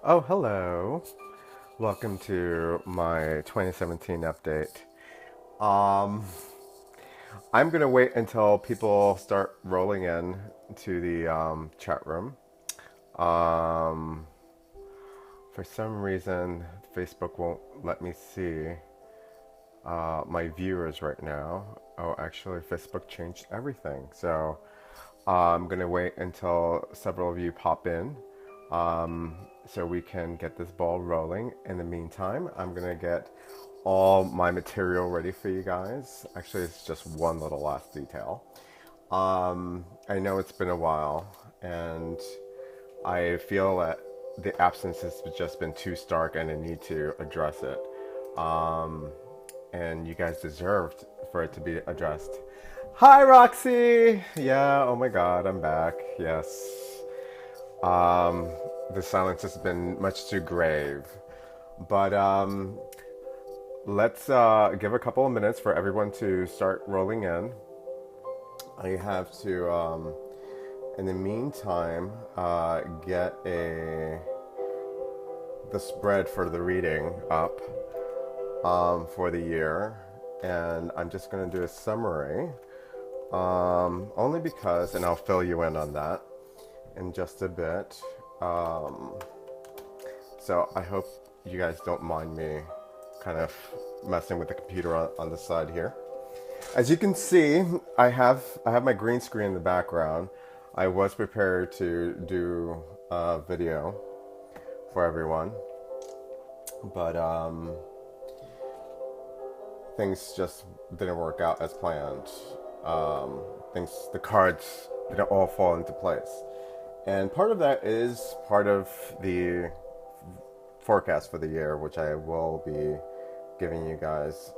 Oh, hello. Welcome to my 2017 update. Um, I'm gonna wait until people start rolling in to the chat room. Um, for some reason, Facebook won't let me see my viewers right now. Oh, actually, Facebook changed everything. So I'm gonna wait until several of you pop in so we can get this ball rolling. In the meantime, I'm gonna get all my material ready for you guys. Actually, it's just one little last detail. I know it's been a while, and I feel that the absence has just been too stark, and I need to address it. Um, and you guys deserved for it to be addressed. Hi, Roxy! Yeah, oh my god, I'm back. Yes. Um, the silence has been much too grave. But let's give a couple of minutes for everyone to start rolling in. I have to, in the meantime, get the spread for the reading up for the year. And I'm just going to do a summary. Only because, and I'll fill you in on that in just a bit. So I hope you guys don't mind me kind of messing with the computer on the side here. As you can see, I have my green screen in the background. I was prepared to do a video for everyone, but things just didn't work out as planned. The cards didn't all fall into place. And part of that is part of the forecast for the year, which I will be giving you guys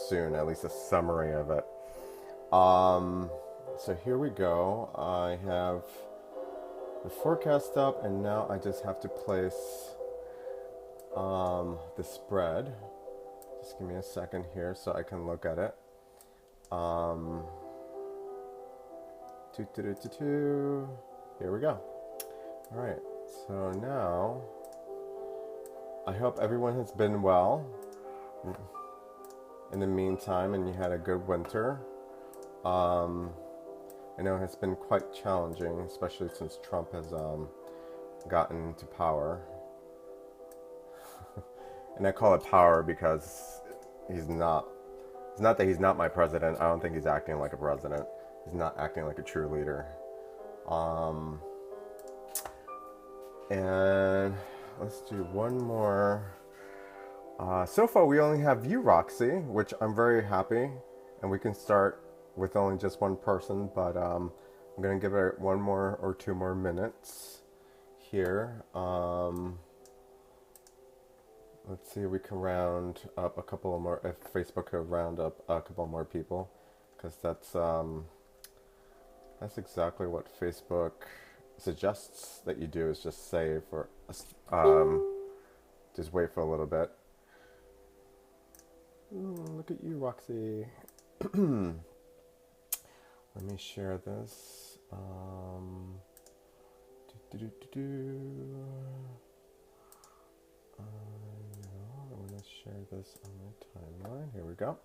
soon, at least a summary of it. So here we go. I have the forecast up, and now I just have to place the spread. Just give me a second here so I can look at it. Here we go. All right. So now, I hope everyone has been well in the meantime, and you had a good winter. I know it has been quite challenging, especially since Trump has gotten into power. And I call it power because he's not. It's not that he's not my president. I don't think he's acting like a president. He's not acting like a true leader. And let's do one more. So far, we only have you, Roxy, which I'm very happy. And we can start with only just one person, but I'm going to give it one more or two more minutes here. Let's see if we can round up a couple of more, if Facebook could round up a couple more people, because that's exactly what Facebook suggests that you do, is just save or just wait for a little bit. Look at you, Roxy. Let me share this. I want to share this on my timeline. Here we go.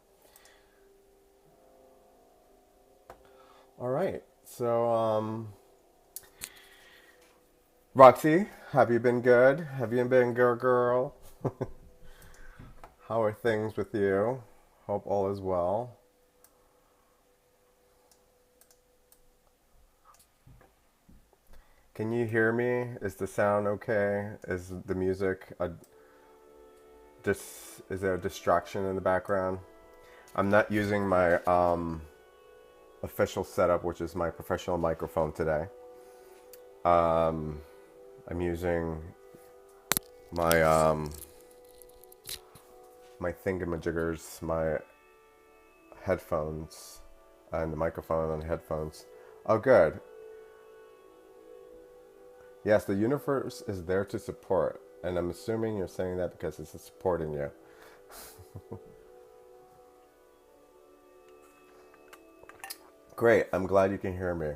All right. So, Roxy, have you been good? Have you been good, girl? How are things with you? Hope all is well. Can you hear me? Is the sound okay? Is the music is there a distraction in the background? I'm not using my official setup, which is my professional microphone today. I'm using my my thingamajiggers, my headphones, and the microphone on the headphones. Oh, good. Yes, the universe is there to support, and I'm assuming you're saying that because it's supporting you. Great, I'm glad you can hear me.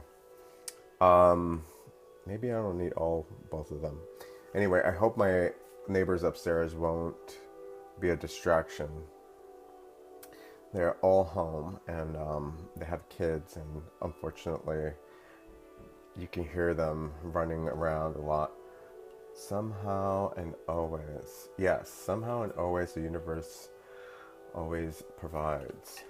Maybe I don't need both of them. Anyway, I hope my neighbors upstairs won't be a distraction. They're all home, and they have kids, and unfortunately you can hear them running around a lot. Somehow and always, yes, somehow and always the universe always provides.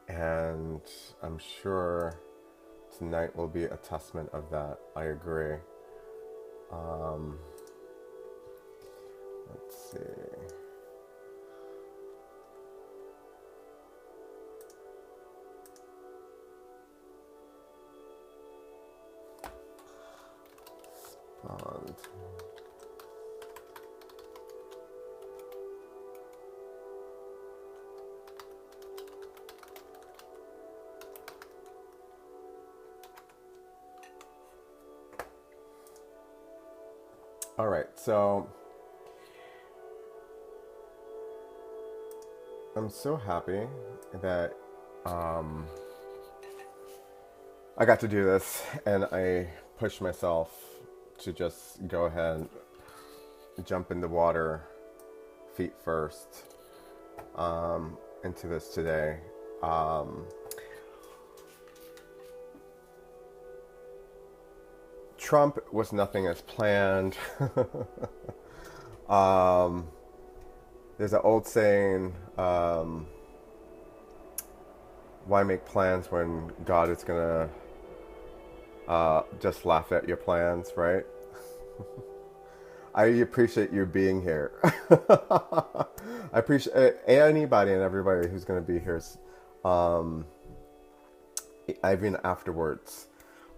And I'm sure tonight will be a testament of that. I agree. Let's see. Bond. All right, so I'm so happy that I got to do this, and I pushed myself to just go ahead and jump in the water feet first into this today. Trump was nothing as planned. There's an old saying, why make plans when God is going to just laugh at your plans, right? I appreciate you being here. I appreciate anybody and everybody who's going to be here, even afterwards,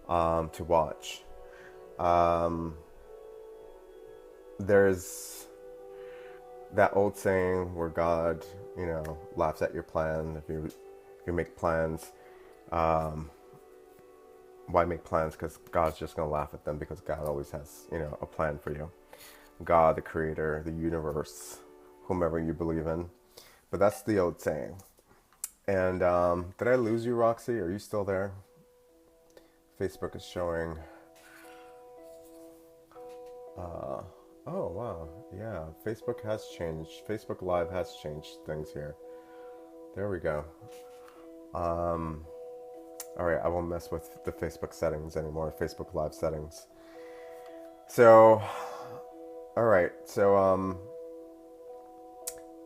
to watch. There's that old saying where God, laughs at your plan. If you make plans, why make plans? Because God's just going to laugh at them, because God always has, a plan for you. God, the creator, the universe, whomever you believe in. But that's the old saying. And did I lose you, Roxy? Are you still there? Facebook is showing. Oh, wow. Yeah, Facebook has changed. Facebook Live has changed things here. There we go. All right, I won't mess with the Facebook settings anymore, Facebook Live settings. So, all right, so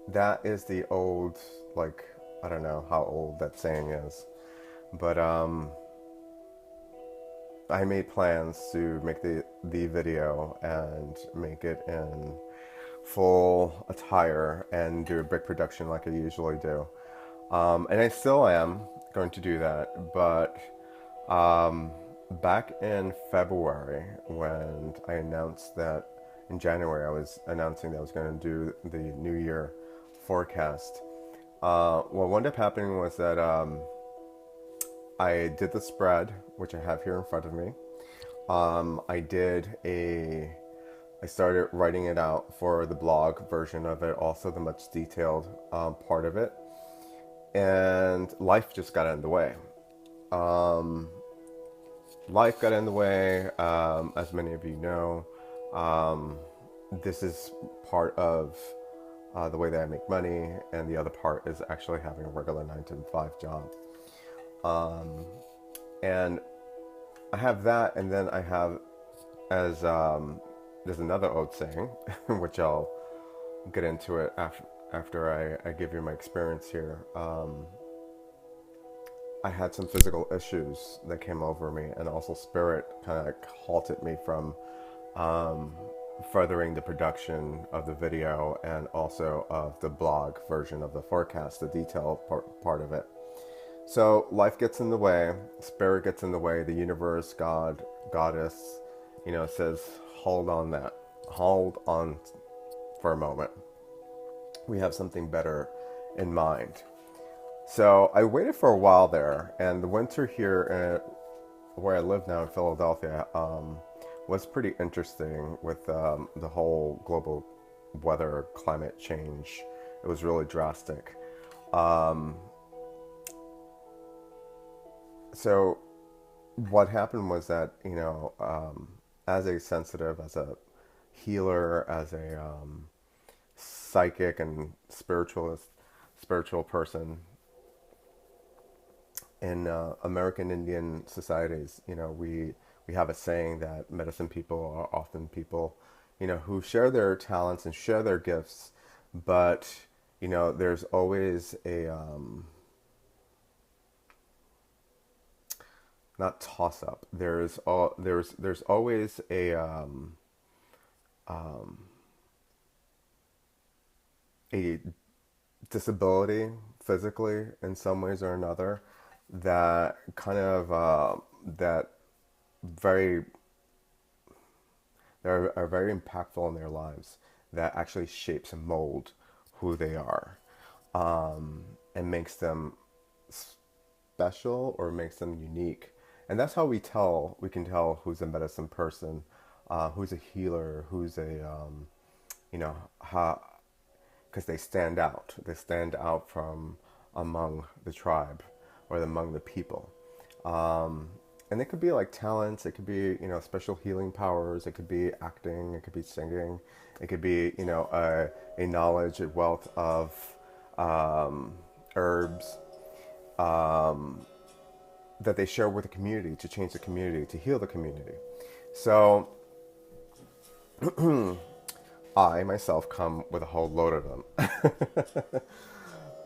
that is the old, I don't know how old that saying is, but I made plans to make the video and make it in full attire and do a big production like I usually do. And I still am going to do that, but back in February, when I announced that, in January I was announcing that I was going to do the New Year forecast. What wound up happening was that I did the spread, which I have here in front of me. I started writing it out for the blog version of it, also the much detailed part of it. And life just got in the way. Life got in the way, as many of you know. This is part of the way that I make money, and the other part is actually having a regular 9-to-5 job. And I have that, and then I have, as there's another old saying, which I'll get into it after I give you my experience here. I had some physical issues that came over me, and also spirit kind of halted me from furthering the production of the video and also of the blog version of the forecast, the detailed part of it. So life gets in the way, spirit gets in the way, the universe, God, goddess, says, hold on for a moment. We have something better in mind. So I waited for a while there, and the winter here where I live now in Philadelphia was pretty interesting with the whole global weather, climate change. It was really drastic. So what happened was that, as a sensitive, as a healer, as a psychic and spiritual person in American Indian societies, we have a saying that medicine people are often people, who share their talents and share their gifts, but there's always a not toss up. There's always a disability physically in some ways or another that kind of that very are very impactful in their lives, that actually shapes and mold who they are, and makes them special or makes them unique. And that's how we can tell who's a medicine person, who's a healer, who's a how, because they stand out. They stand out from among the tribe or among the people. And it could be like talents. It could be, special healing powers. It could be acting. It could be singing. It could be, a knowledge, a wealth of herbs that they share with the community to change the community, to heal the community. So I myself come with a whole load of them.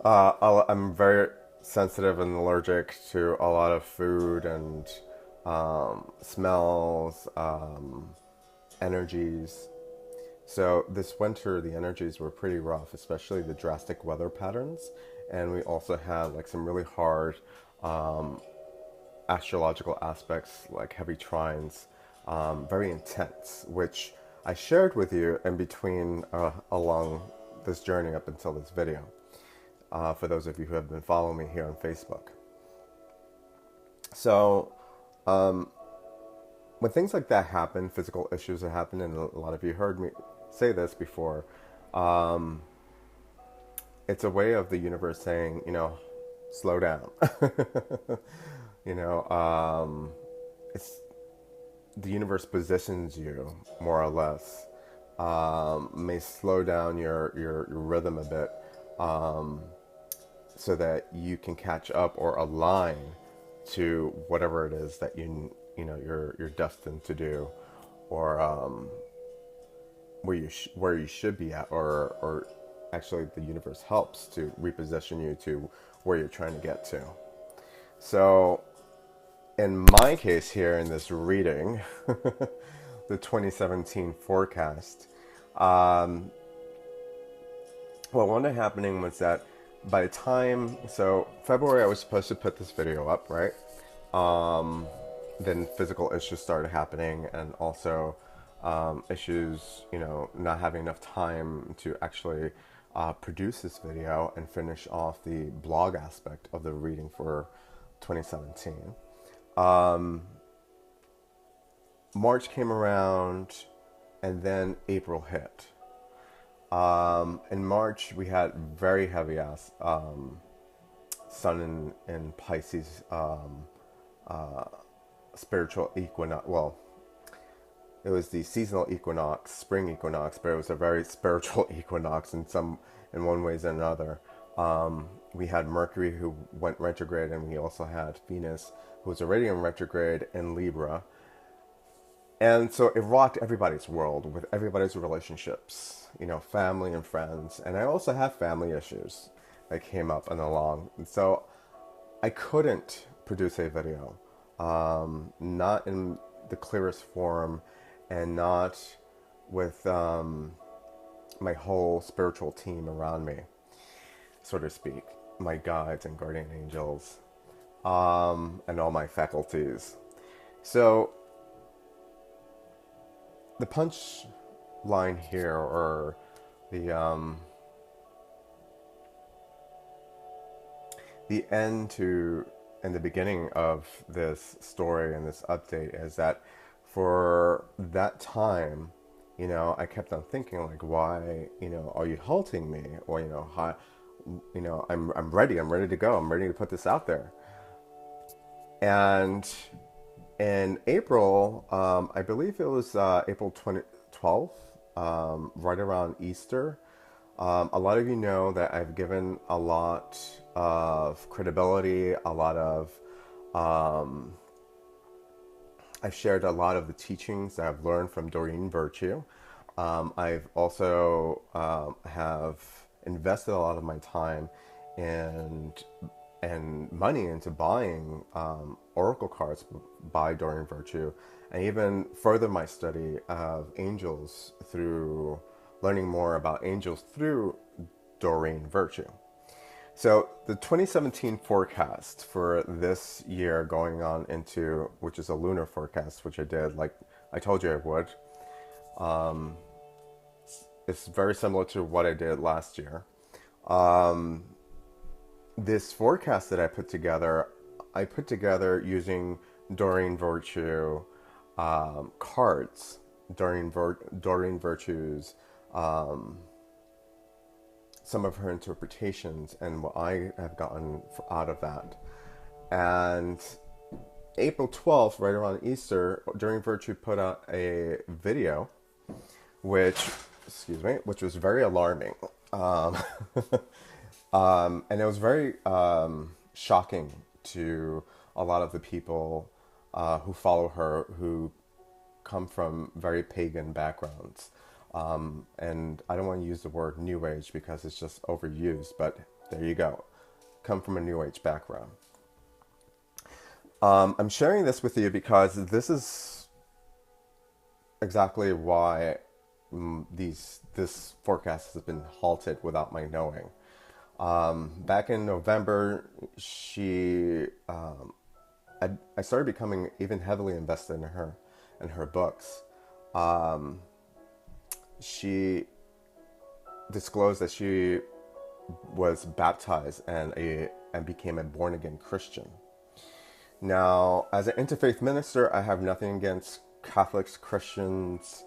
I'm very sensitive and allergic to a lot of food and smells, energies. So this winter, the energies were pretty rough, especially the drastic weather patterns. And we also had like some really hard astrological aspects, like heavy trines, very intense, which I shared with you in between along this journey up until this video, for those of you who have been following me here on Facebook. So when things like that happen, physical issues that happen, and a lot of you heard me say this before, it's a way of the universe saying, slow down. It's the universe positions you more or less, may slow down your rhythm a bit, so that you can catch up or align to whatever it is that you're destined to do, or where you should be at, or actually the universe helps to reposition you to where you're trying to get to. So in my case here in this reading, the 2017 forecast, what ended up happening was that by the time, so February I was supposed to put this video up, right? Then physical issues started happening, and also issues, not having enough time to actually produce this video and finish off the blog aspect of the reading for 2017. March came around, and then April hit. In March, we had very heavy ass sun in Pisces, spiritual equinox. Well, it was the seasonal equinox, spring equinox, but it was a very spiritual equinox in one ways and another. We had Mercury, who went retrograde, and we also had Venus, who was already in retrograde in Libra. And so it rocked everybody's world with everybody's relationships, family and friends. And I also have family issues that came up and along. And so I couldn't produce a video, not in the clearest form, and not with my whole spiritual team around me, so to speak, my guides and guardian angels, and all my faculties. So the punch line here, or the end to and the beginning of this story and this update, is that for that time, I kept on thinking, like, why, are you halting me? Or, how, I'm ready to go. I'm ready to put this out there. And in April, I believe it was April 12th, right around Easter. A lot of you know that I've given a lot of credibility, um, I've shared a lot of the teachings that I've learned from Doreen Virtue. I've also have invested a lot of my time and money into buying oracle cards by Doreen Virtue, and even further my study of angels through learning more about angels through Doreen Virtue. So the 2017 forecast for this year going on into, which is a lunar forecast, which I did like I told you I would. It's very similar to what I did last year. This forecast that I put together using Doreen Virtue cards, Doreen Virtue's some of her interpretations and what I have gotten out of that. And April 12th, right around Easter, Doreen Virtue put out a video, which was very alarming. And it was very shocking to a lot of the people who follow her, who come from very pagan backgrounds. And I don't want to use the word New Age because it's just overused, but there you go. Come from a New Age background. I'm sharing this with you because this is exactly why this forecast has been halted without my knowing. Back in November, I started becoming even heavily invested in her books. She disclosed that she was baptized and became a born again Christian. Now, as an interfaith minister, I have nothing against Catholics, Christians,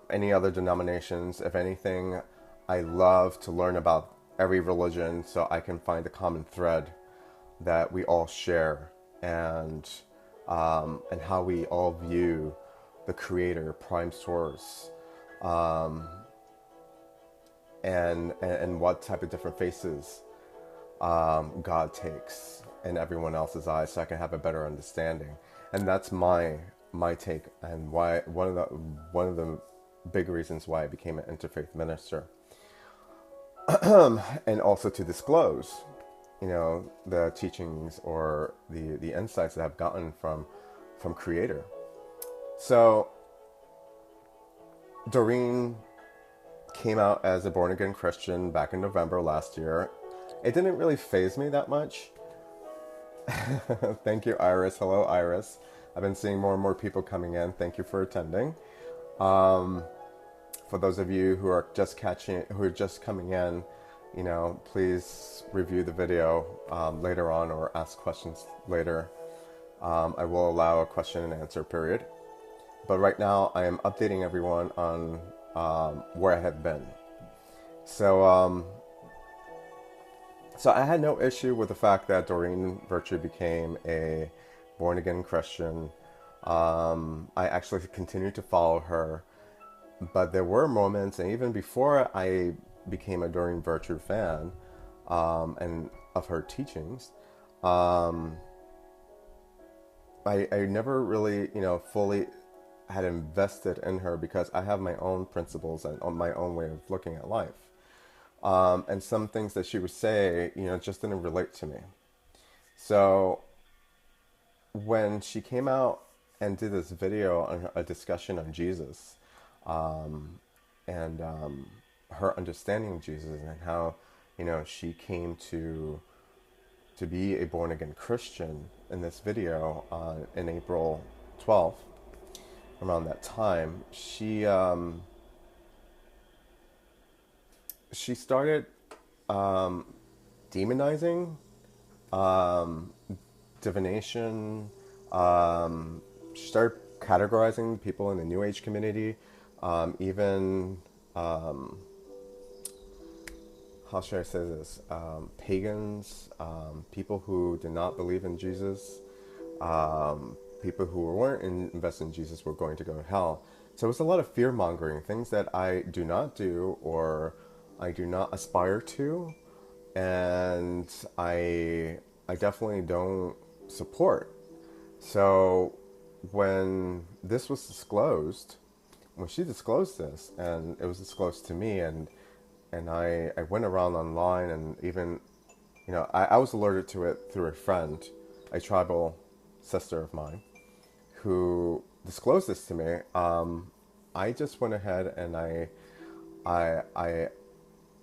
any other denominations. If anything, I love to learn about every religion so I can find a common thread that we all share, and how we all view the Creator, Prime Source, and what type of different faces God takes in everyone else's eyes, so I can have a better understanding. And that's my take, and why one of the big reasons why I became an interfaith minister, and also to disclose, the teachings or the insights that I've gotten from Creator. So Doreen came out as a born-again Christian back in November last year. It didn't really faze me that much. Thank you, Iris. Hello, Iris. I've been seeing more and more people coming in. Thank you for attending. For those of you who are just coming in, please review the video later on or ask questions later. I will allow a question and answer period. But right now, I am updating everyone on where I have been. So I had no issue with the fact that Doreen Virtue became a born-again Christian. I actually continued to follow her. But there were moments, and even before I became a Doreen Virtue fan, and of her teachings, I never really, fully had invested in her because I have my own principles and my own way of looking at life. And some things that she would say, just didn't relate to me. So when she came out and did this video on a discussion on Jesus, and her understanding of Jesus and how, she came to be a born-again Christian in this video in April 12th, around that time, she started demonizing divination. She started categorizing people in the New Age community, even how should I say this? Pagans, people who did not believe in Jesus, people who weren't invested in Jesus were going to go to hell. So it was a lot of fear mongering, things that I do not do or I do not aspire to, and I definitely don't support. So when this was disclosed, when she disclosed this, and it was disclosed to me, and I went around online, and even, I was alerted to it through a friend, a tribal sister of mine, who disclosed this to me. I just went ahead and I, I,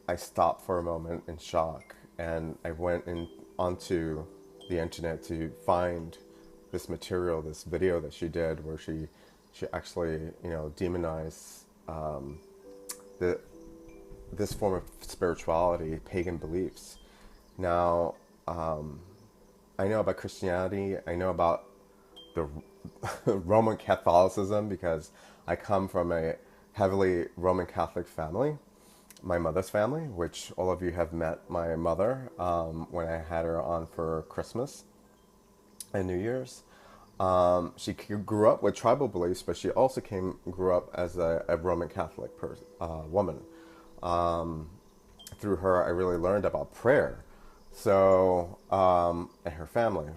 I stopped for a moment in shock, and I went onto the internet to find this material, this video that she did, where she actually, demonized the this form of spirituality, pagan beliefs. Now, I know about Christianity. I know about the Roman Catholicism because I come from a heavily Roman Catholic family, my mother's family, which all of you have met my mother when I had her on for Christmas and New Year's. She grew up with tribal beliefs, but she also grew up as a Roman Catholic woman. Through her, I really learned about prayer. So, and her family.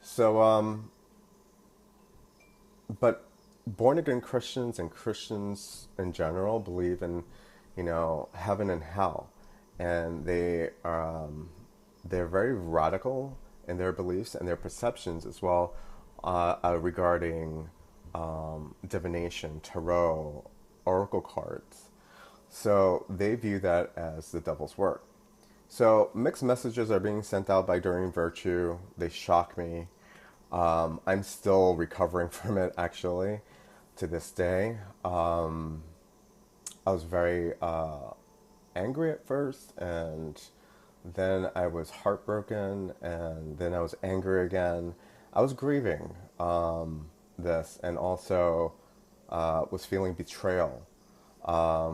So, but born again Christians and Christians in general believe in, heaven and hell, and they're very radical in their beliefs and their perceptions as well, regarding divination, tarot, oracle cards. So they view that as the devil's work. So mixed messages are being sent out by Doreen Virtue. They shock me. I'm still recovering from it, actually, to this day. I was very angry at first, and then I was heartbroken, and then I was angry again. I was grieving this, and also was feeling betrayal. I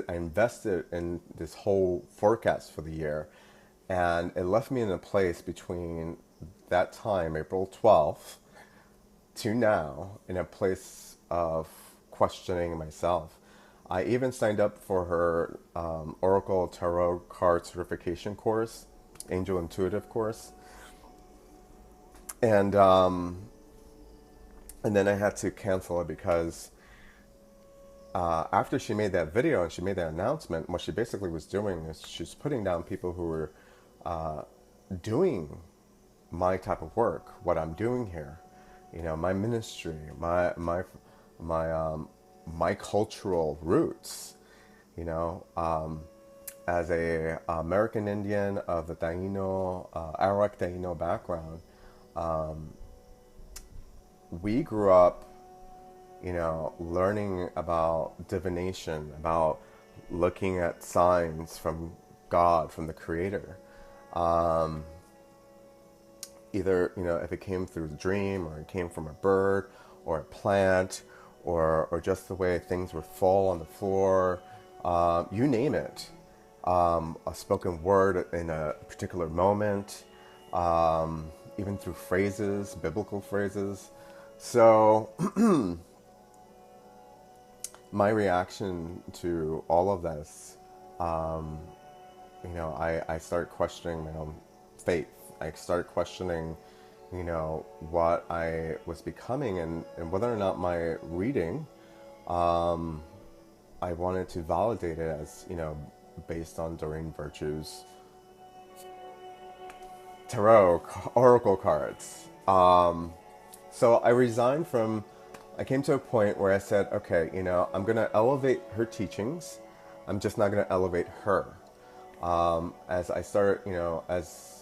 invested in this whole forecast for the year, and it left me in a place between that time, April 12th, to now, in a place of questioning myself. I even signed up for her Oracle Tarot card certification course, Angel Intuitive course, and then I had to cancel it because after she made that video and she made that announcement, what she basically was doing is she's putting down people who were doing my type of work, what I'm doing here, my ministry, my cultural roots, as a American Indian of the Taino, Arawak Taino background. We grew up, learning about divination, about looking at signs from God, from the Creator. Either, if it came through a dream, or it came from a bird or a plant, or just the way things would fall on the floor, you name it. A spoken word in a particular moment, even through phrases, biblical phrases. So my reaction to all of this, I started questioning my own faith. I started questioning, what I was becoming, and whether or not my reading, I wanted to validate it as, based on Doreen Virtue's tarot oracle cards. So I came to a point where I said, okay, I'm going to elevate her teachings. I'm just not going to elevate her. As I started, as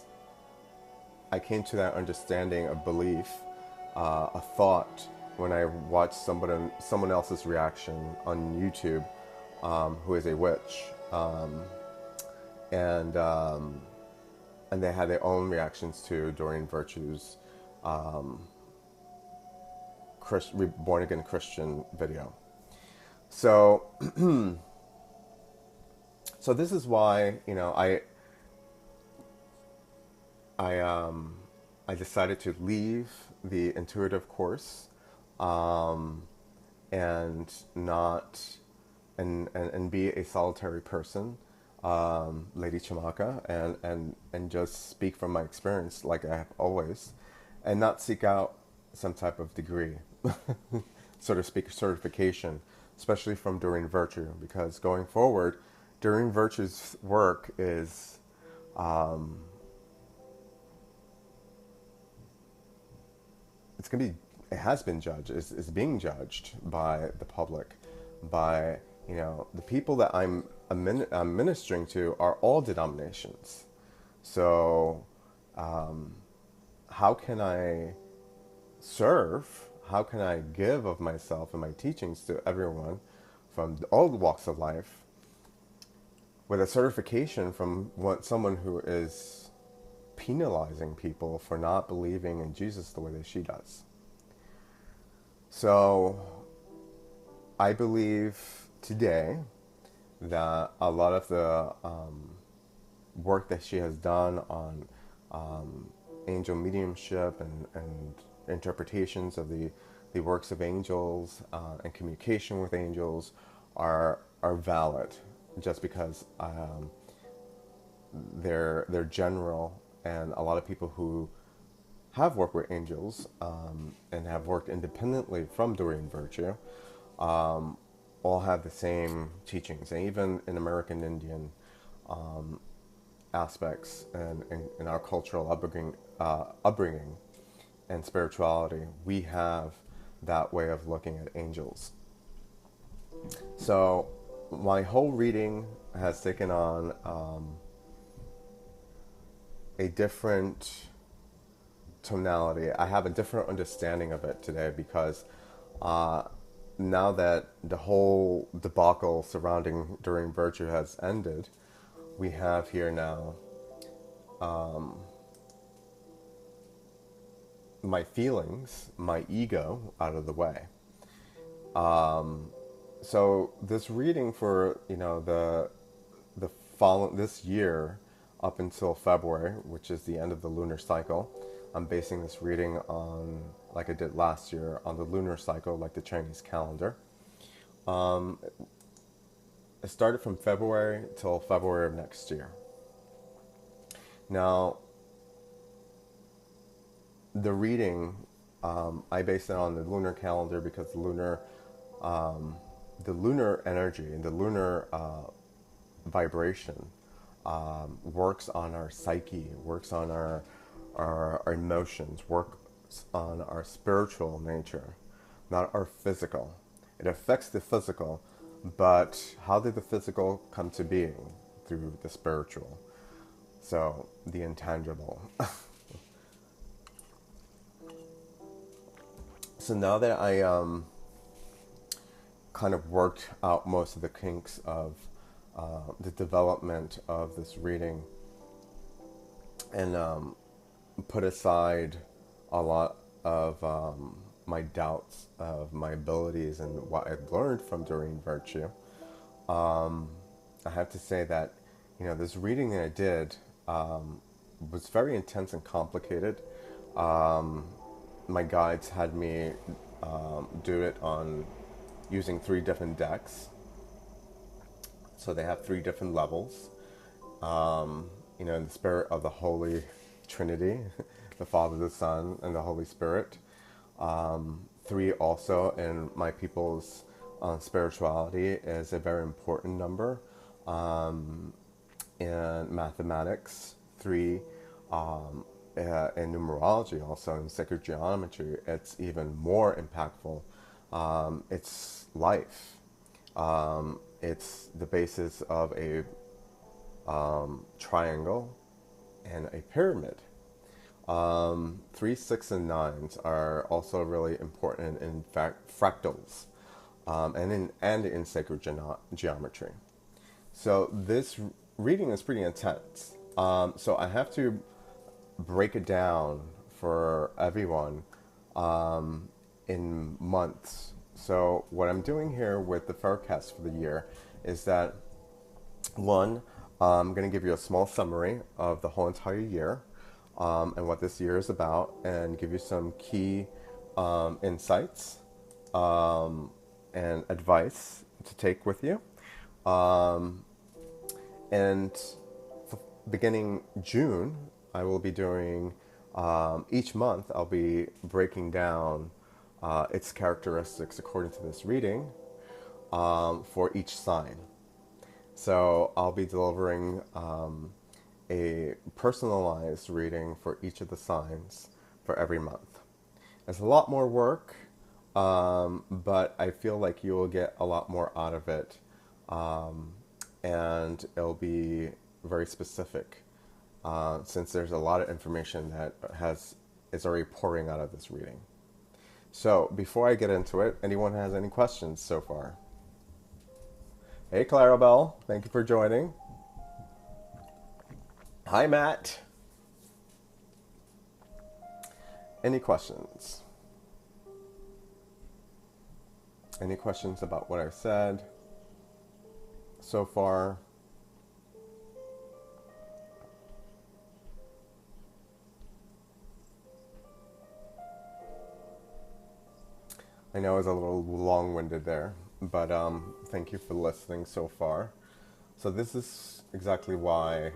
I came to that understanding of belief, a thought, when I watched someone else's reaction on YouTube, who is a witch, and they had their own reactions to Doreen Virtue's born again Christian video. So, so this is why I I decided to leave the intuitive course, um, and not and be a solitary person, Lady Chamaka, and just speak from my experience like I have always, and not seek out some type of degree, so to speak, certification, especially from Doreen Virtue, because going forward, Doreen Virtue's work is it's going to be, it has been judged, is being judged by the public, by, the people that I'm ministering to are all denominations. So how can I serve? How can I give of myself and my teachings to everyone from all walks of life with a certification from someone who is penalizing people for not believing in Jesus the way that she does? So I believe today that a lot of the work that she has done on angel mediumship and interpretations of the works of angels and communication with angels are valid, just because they're general, and a lot of people who have worked with angels and have worked independently from Doreen Virtue all have the same teachings, and even in American Indian aspects and in our cultural upbringing and spirituality, we have that way of looking at angels. So my whole reading has taken on a different tonality. I have a different understanding of it today because now that the whole debacle surrounding Doreen Virtue has ended, we have here now my feelings, my ego out of the way. So this reading for the following this year up until February, which is the end of the lunar cycle, I'm basing this reading on, like I did last year, on the lunar cycle, like the Chinese calendar. It started from February till February of next year. Now, the reading, I based it on the lunar calendar because the lunar energy and the lunar vibration works on our psyche, works on our emotions, works on our spiritual nature, not our physical. It affects the physical, but how did the physical come to being? Through the spiritual. So, the intangible. So now that I kind of worked out most of the kinks of the development of this reading, and put aside a lot of my doubts of my abilities and what I've learned from Doreen Virtue, I have to say that this reading that I did was very intense and complicated. My guides had me do it on using 3 different decks. So they have 3 different levels. In the spirit of the Holy Trinity, the Father, the Son, and the Holy Spirit. 3 also in my people's spirituality is a very important number. In mathematics, 3. In numerology, also in sacred geometry, it's even more impactful. It's life. It's the basis of a triangle and a pyramid. 3, 6, and 9s are also really important in fractals, and in sacred geometry. So this reading is pretty intense. So I have to break it down for everyone in months. So what I'm doing here with the forecast for the year is that, 1, I'm going to give you a small summary of the whole entire year. and what this year is about, and give you some key insights and advice to take with you. Um, and beginning June, I will be doing, each month, I'll be breaking down its characteristics according to this reading for each sign. So I'll be delivering a personalized reading for each of the signs for every month. It's a lot more work, but I feel like you will get a lot more out of it, and it'll be very specific, since there's a lot of information that is already pouring out of this reading. So before I get into it, anyone has any questions so far? Hey, Clarabelle, thank you for joining. Hi, Matt. Any questions? Any questions about what I've said so far? I know I was a little long-winded there, but thank you for listening so far. So this is exactly why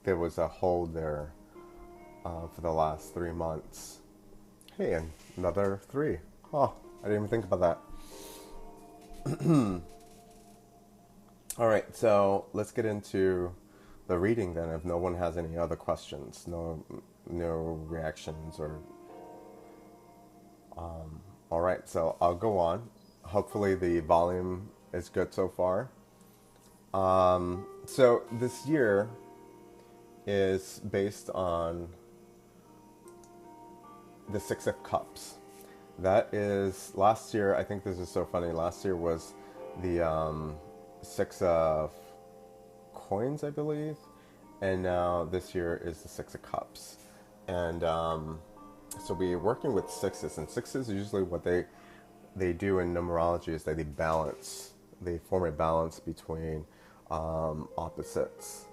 there was a hold there for the last 3 months. Hey, and another 3. Oh, I didn't even think about that. All right, so let's get into the reading then. If no one has any other questions, no reactions or. All right, so I'll go on. Hopefully the volume is good so far. So this year is based on the Six of Cups. That is, last year, I think this is so funny, last year was the Six of Coins, I believe, and now this year is the Six of Cups. And so we're working with sixes, and sixes, usually what they do in numerology is that they form a balance between opposites,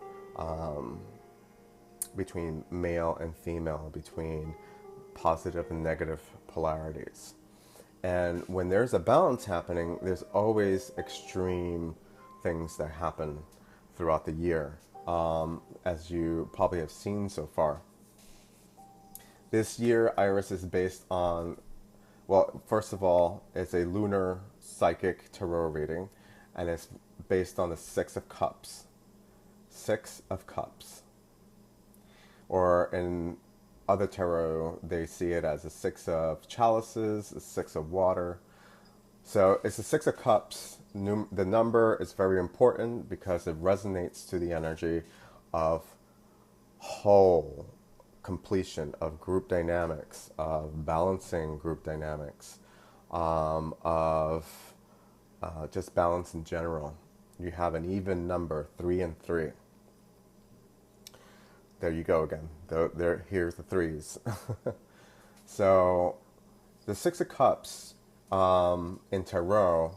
between male and female, between positive and negative polarities. And when there's a balance happening, there's always extreme things that happen throughout the year, as you probably have seen so far. This year, Iris is based on, well, first of all, it's a lunar psychic tarot reading, and it's based on the Six of Cups. Six of Cups. Or in other tarot, they see it as a Six of Chalices, a Six of Water. So it's the Six of Cups. The number is very important because it resonates to the energy of whole completion, of group dynamics, of balancing group dynamics, of just balance in general. You have an even number, 3 and 3. There you go again. Here's the 3s. So the Six of Cups in tarot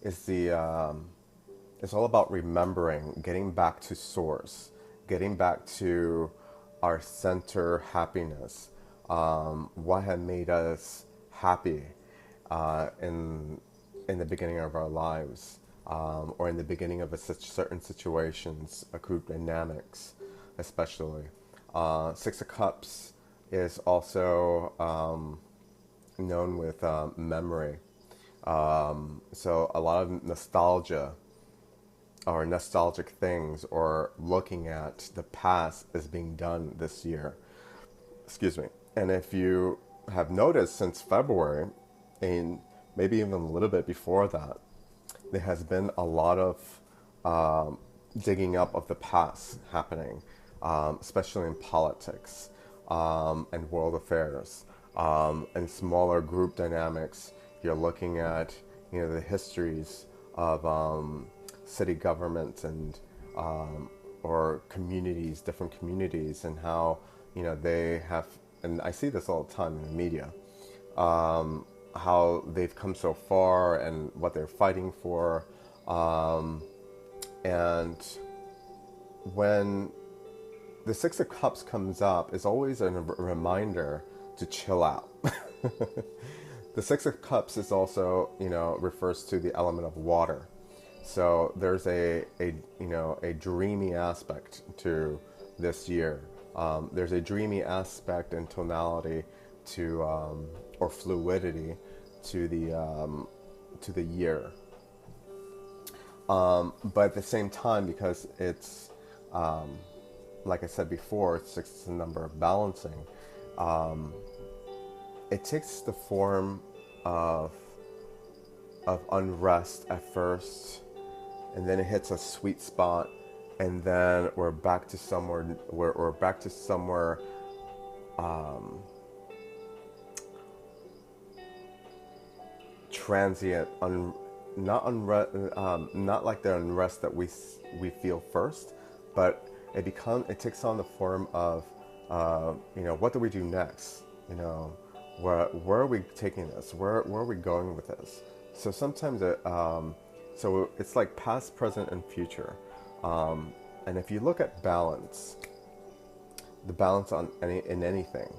is it's all about remembering, getting back to source, getting back to our center happiness, what had made us happy in the beginning of our lives, or in the beginning of certain situations, group dynamics, especially. Six of Cups is also known with memory. So a lot of nostalgia or nostalgic things or looking at the past is being done this year. Excuse me. And if you have noticed since February, and maybe even a little bit before that, there has been a lot of digging up of the past happening, especially in politics and world affairs, and smaller group dynamics. You're looking at, the histories of city governments and or communities, different communities, and how they have, and I see this all the time in the media, how they've come so far and what they're fighting for, and when the Six of Cups comes up, it's always a reminder to chill out. The Six of Cups is also, refers to the element of water. So there's a dreamy aspect to this year. There's a dreamy aspect and tonality to, or fluidity to the year. But at the same time, because it's, like I said before, six is the number of balancing. It takes the form of unrest at first, and then it hits a sweet spot, and then we're back to somewhere. We're back to somewhere. Transient, not like the unrest that we feel first, but it takes on the form of, what do we do next? Where are we taking this? Where are we going with this? So sometimes so it's like past, present, and future. And if you look at balance, the balance in anything,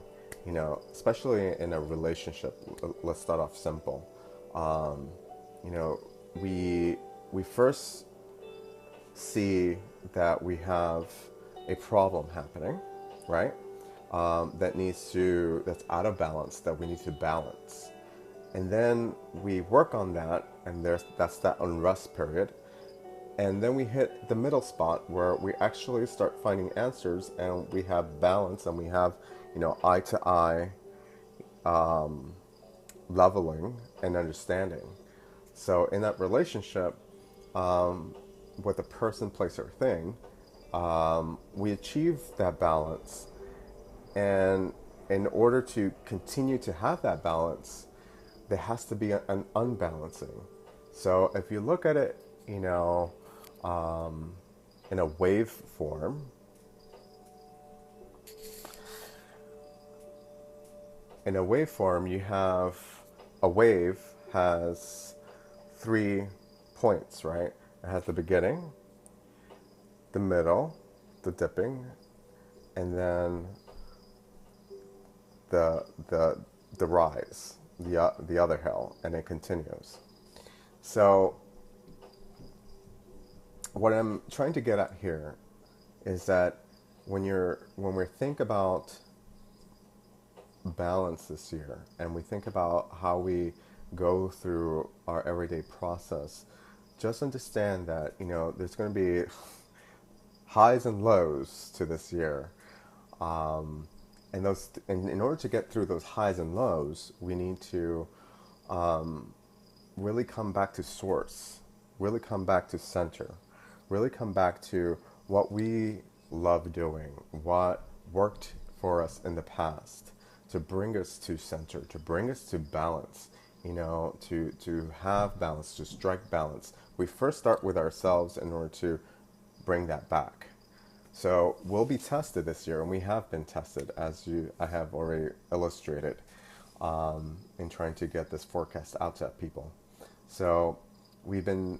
especially in a relationship, let's start off simple. We first see that we have a problem happening, right? That's out of balance, that we need to balance. And then we work on that, and that's that unrest period. And then we hit the middle spot where we actually start finding answers, and we have balance, and we have, eye to eye leveling and understanding. So in that relationship, with a person, place, or thing, we achieve that balance. And in order to continue to have that balance, there has to be an unbalancing. So if you look at it, in a wave form, you have a wave has 3 points, right? It has the beginning, the middle, the dipping, and then the rise, the other hill, and it continues. So what I'm trying to get at here is that when we think about balance this year, and we think about how we go through our everyday process, just understand that there's going to be highs and lows to this year, and in order to get through those highs and lows, we need to really come back to source, really come back to center, really come back to what we love doing, what worked for us in the past, to bring us to center, to bring us to balance, to have balance, to strike balance. We first start with ourselves in order to bring that back. So we'll be tested this year, and we have been tested, as I have already illustrated, in trying to get this forecast out to people. So we've been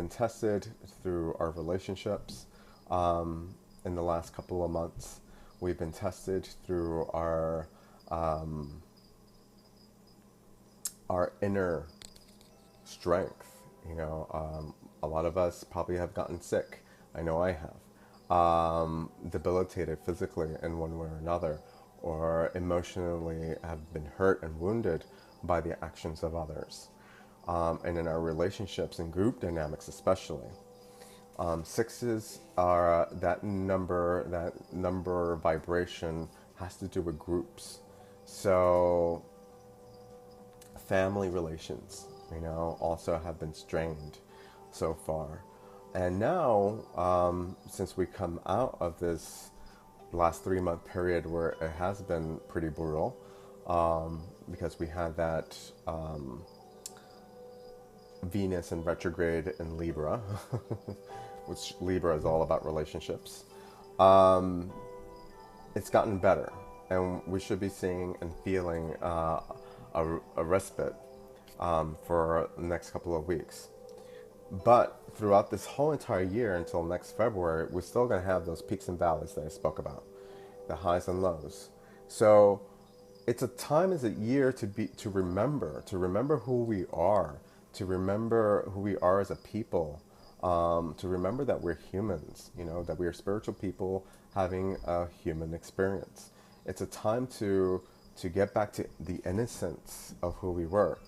tested through our relationships in the last couple of months. We've been tested through our inner strength. A lot of us probably have gotten sick. I know I have. Debilitated physically in one way or another, or emotionally have been hurt and wounded by the actions of others. And in our relationships and group dynamics especially. Sixes are that number vibration has to do with groups. So family relations, also have been strained so far. And now, since we come out of this last 3-month period where it has been pretty brutal, because we had that Venus in retrograde in Libra, which Libra is all about relationships. It's gotten better, and we should be seeing and feeling a respite for the next couple of weeks. But throughout this whole entire year until next February, we're still going to have those peaks and valleys that I spoke about, the highs and lows. So it's a time as a year to remember who we are, to remember who we are as a people, to remember that we're humans, that we are spiritual people having a human experience. It's a time to get back to the innocence of who we were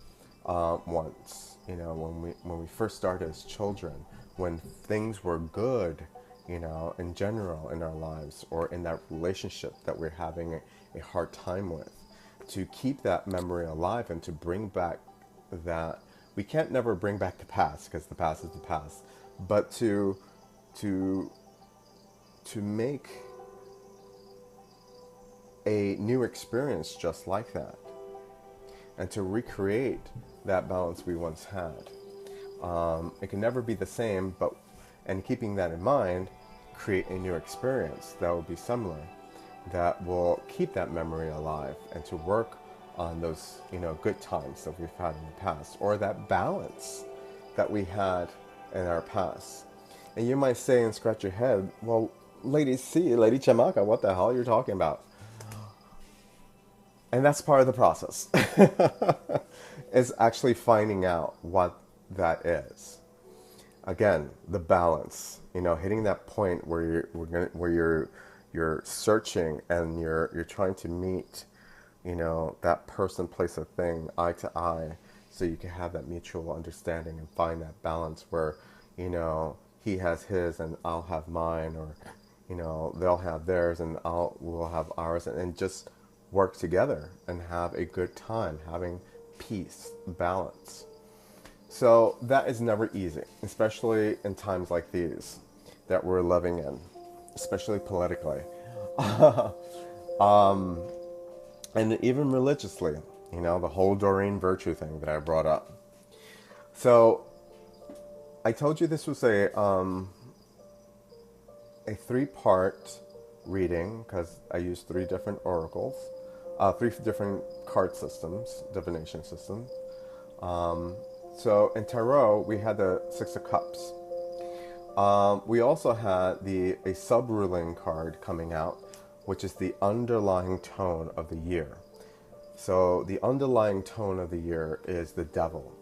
once. When we first started as children, when things were good, in general in our lives, or in that relationship that we're having a hard time with, to keep that memory alive and to bring back that. We can't never bring back the past because the past is the past, but to make a new experience just like that, and to recreate that balance we once had. It can never be the same, and keeping that in mind, create a new experience that will be similar, that will keep that memory alive, and to work on those, good times that we've had in the past, or that balance that we had in our past. And you might say and scratch your head, well, Lady Chamaka, what the hell are you talking about? And that's part of the process, is actually finding out what that is. Again, the balance, hitting that point where you're searching and you're trying to meet, that person, place, or thing eye to eye, so you can have that mutual understanding and find that balance where, he has his and I'll have mine, or, they'll have theirs and we'll have ours, and just work together and have a good time, having peace, balance. So that is never easy, especially in times like these that we're living in, especially politically, and even religiously, the whole Doreen virtue thing that I brought up. So I told you this was a 3-part reading because I used 3 different oracles, 3 different card systems, divination systems. So in Tarot, we had the 6 of Cups. We also had a sub-ruling card coming out, which is the underlying tone of the year. So the underlying tone of the year is the Devil.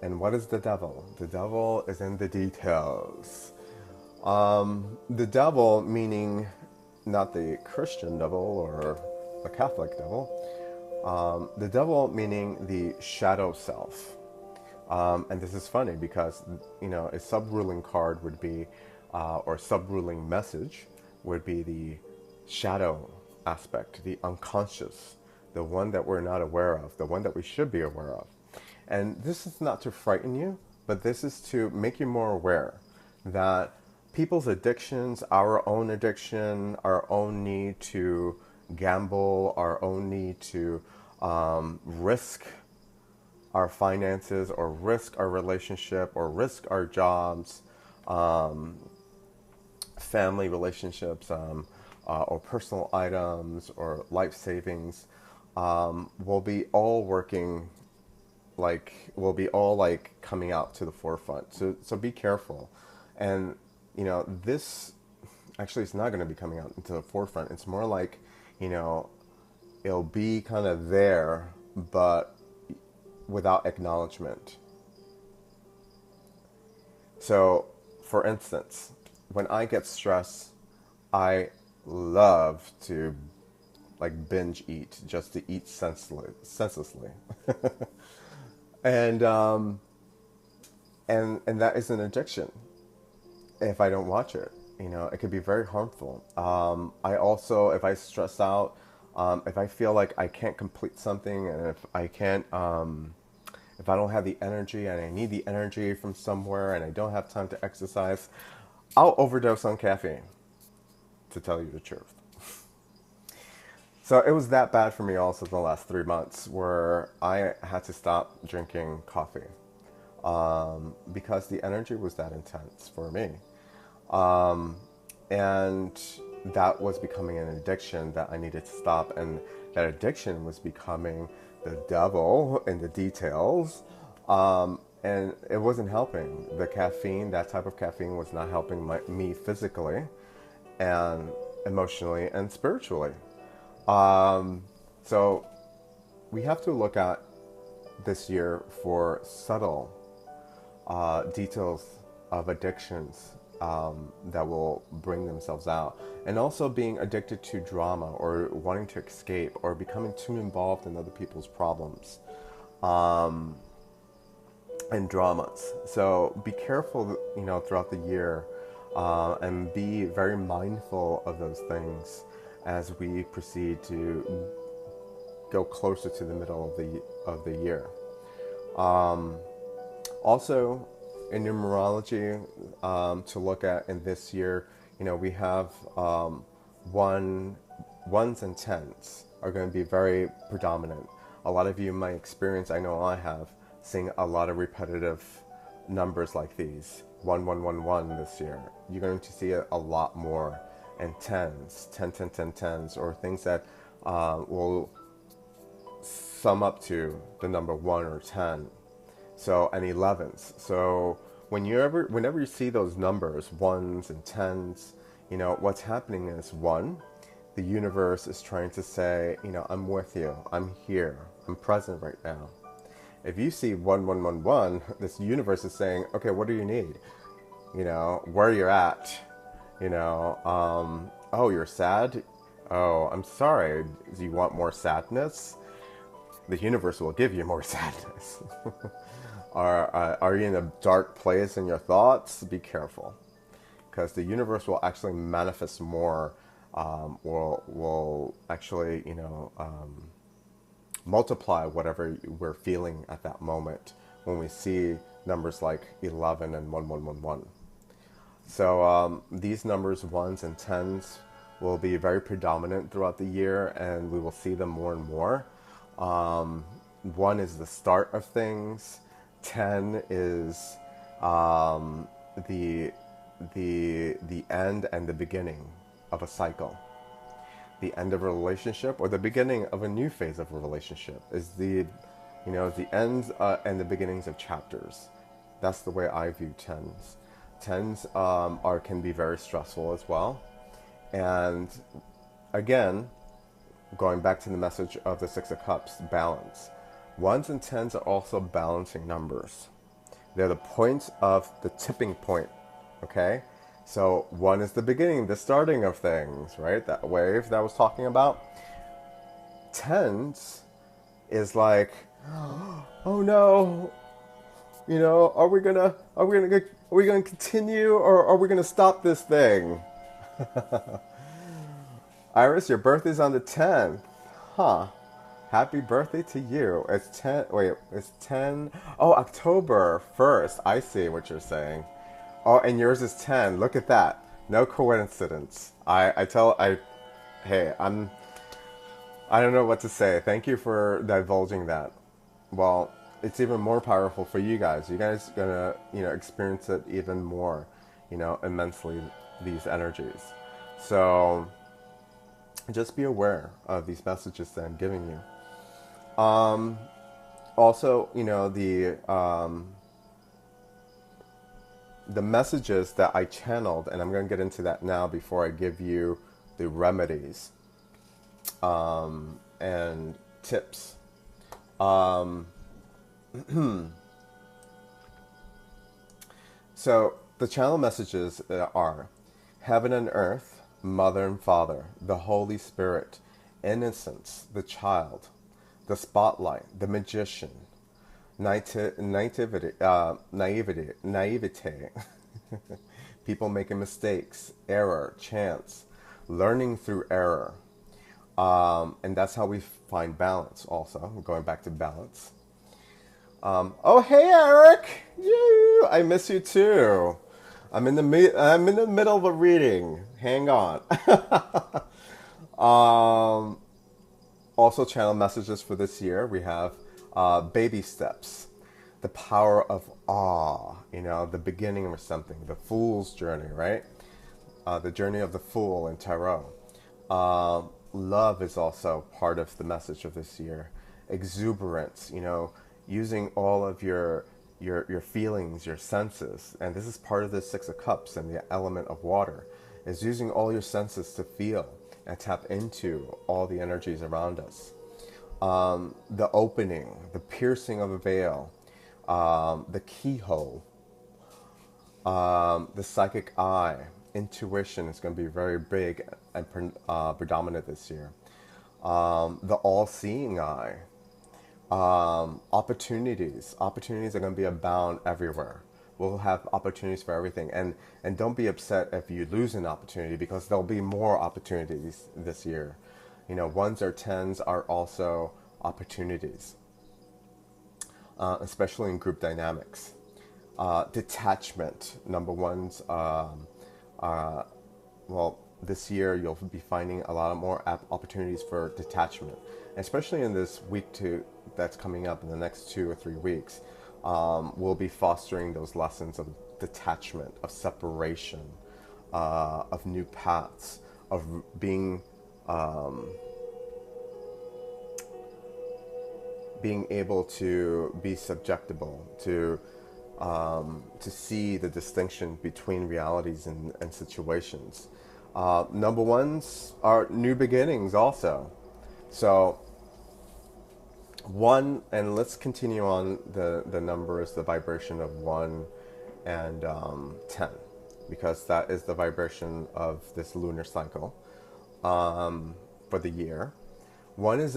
And what is the Devil? The Devil is in the details. The Devil meaning not the Christian devil or the Catholic devil. The Devil meaning the shadow self. And this is funny because, a sub-ruling card would be, or sub-ruling message would be the shadow aspect, the unconscious, the one that we're not aware of, the one that we should be aware of. And this is not to frighten you, but this is to make you more aware that people's addictions, our own addiction, our own need to gamble, our own need to risk our finances, or risk our relationship, or risk our jobs, family relationships, or personal items, or life savings, will be all working, will be all coming out to the forefront. So be careful. And, this actually is not going to be coming out into the forefront. It's more like, it'll be kind of there, but without acknowledgement. So, for instance, when I get stressed, I love to binge eat, just to eat senselessly. and that is an addiction. If I don't watch it, it could be very harmful. I also, if I stress out, if I feel like I can't complete something, and if I can't, if I don't have the energy and I need the energy from somewhere and I don't have time to exercise, I'll overdose on caffeine, to tell you the truth. So it was that bad for me also the last 3 months, where I had to stop drinking coffee, because the energy was that intense for me. And that was becoming an addiction that I needed to stop. And that addiction was becoming the devil in the details. and it wasn't helping. The caffeine, that type of caffeine, was not helping me physically and emotionally and spiritually. So we have to look at this year for subtle details of addictions that will bring themselves out. And also being addicted to drama or wanting to escape or becoming too involved in other people's problems and dramas. So be careful, throughout the year and be very mindful of those things as we proceed to go closer to the middle of the year. Also, in numerology, to look at in this year, we have ones and tens are going to be very predominant. A lot of you might experience, I know I have, seeing a lot of repetitive numbers like these. 1111 this year. You're going to see it a lot more. And tens, 10, 10, 10, tens, or things that will sum up to the number 1 or 10. So, and 11s. So whenever you see those numbers, 1s and 10s, what's happening is, 1, the universe is trying to say, I'm with you, I'm here, I'm present right now. If you see 1111, this universe is saying, okay, what do you need? Where you're at. Oh, you're sad? Oh, I'm sorry. Do you want more sadness? The universe will give you more sadness. Are you in a dark place in your thoughts? Be careful, because the universe will actually manifest more. Will actually, multiply whatever we're feeling at that moment when we see numbers like 11 and 1111. So these numbers, 1s and 10s, will be very predominant throughout the year, and we will see them more and more. 1 is the start of things. 10 is the end and the beginning of a cycle. The end of a relationship or the beginning of a new phase of a relationship is the ends and the beginnings of chapters. That's the way I view tens. Tens can be very stressful as well. And again, going back to the message of the Six of Cups, balance. 1s and 10s are also balancing numbers. They're the points of the tipping point, okay? So 1 is the beginning, the starting of things, right? That wave that I was talking about. 10s is like, oh no, are we gonna continue, or are we gonna stop this thing? Iris, your birthday's on the 10th. Huh. Happy birthday to you. It's 10. Wait, it's 10. Oh, October 1st. I see what you're saying. Oh, and yours is 10. Look at that. No coincidence. Hey, I don't know what to say. Thank you for divulging that. Well, it's even more powerful for you guys. You guys are gonna, experience it even more, immensely, these energies. So just be aware of these messages that I'm giving you. Also, the messages that I channeled, and I'm going to get into that now before I give you the remedies and tips. So the channel messages are heaven and earth, mother and father, the Holy Spirit, innocence, the child, the spotlight, the magician, naivety, people making mistakes, error, chance, learning through error. And that's how we find balance also. Going back to balance. Oh, hey, Eric! I miss you too. I'm in the middle of a reading. Hang on. Also, channel messages for this year. We have baby steps, the power of awe. The beginning of something, the fool's journey, right? The journey of the fool in tarot. Love is also part of the message of this year. Exuberance, using all of your your feelings, your senses. And this is part of the Six of Cups and the element of water, is using all your senses to feel and tap into all the energies around us. The opening, the piercing of a veil, the keyhole, the psychic eye, intuition is going to be very big and predominant this year. The all-seeing eye, opportunities are going to be abound everywhere. We'll have opportunities for everything, and don't be upset if you lose an opportunity, because there'll be more opportunities this year. Ones or tens are also opportunities, especially in group dynamics. Detachment, number ones. Well, this year you'll be finding a lot of more opportunities for detachment, especially in this week that's coming up in the next 2 or 3 weeks. We'll be fostering those lessons of detachment, of separation, of new paths, of being able to be subjectable, to see the distinction between realities and situations. Number ones are new beginnings also. So one, and let's continue on the numbers, the vibration of 1 and 10, because that is the vibration of this lunar cycle for the year. 1 is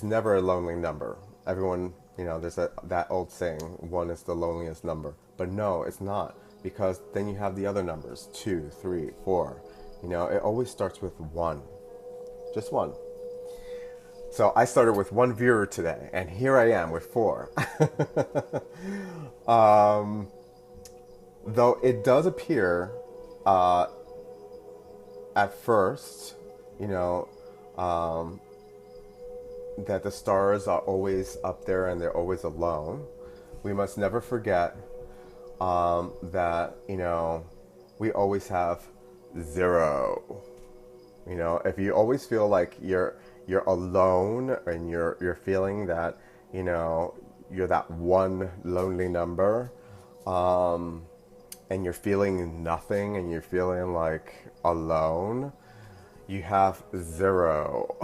never a lonely number. Everyone, there's that old saying, 1 is the loneliest number. But no, it's not, because then you have the other numbers, 2, 3, 4. It always starts with 1, just 1. So I started with 1 viewer today, and here I am with 4. Though it does appear at first, that the stars are always up there and they're always alone, we must never forget that, we always have 0. If you always feel like you're alone and you're feeling that, you're that one lonely number, and you're feeling nothing and you're feeling like alone, you have 0.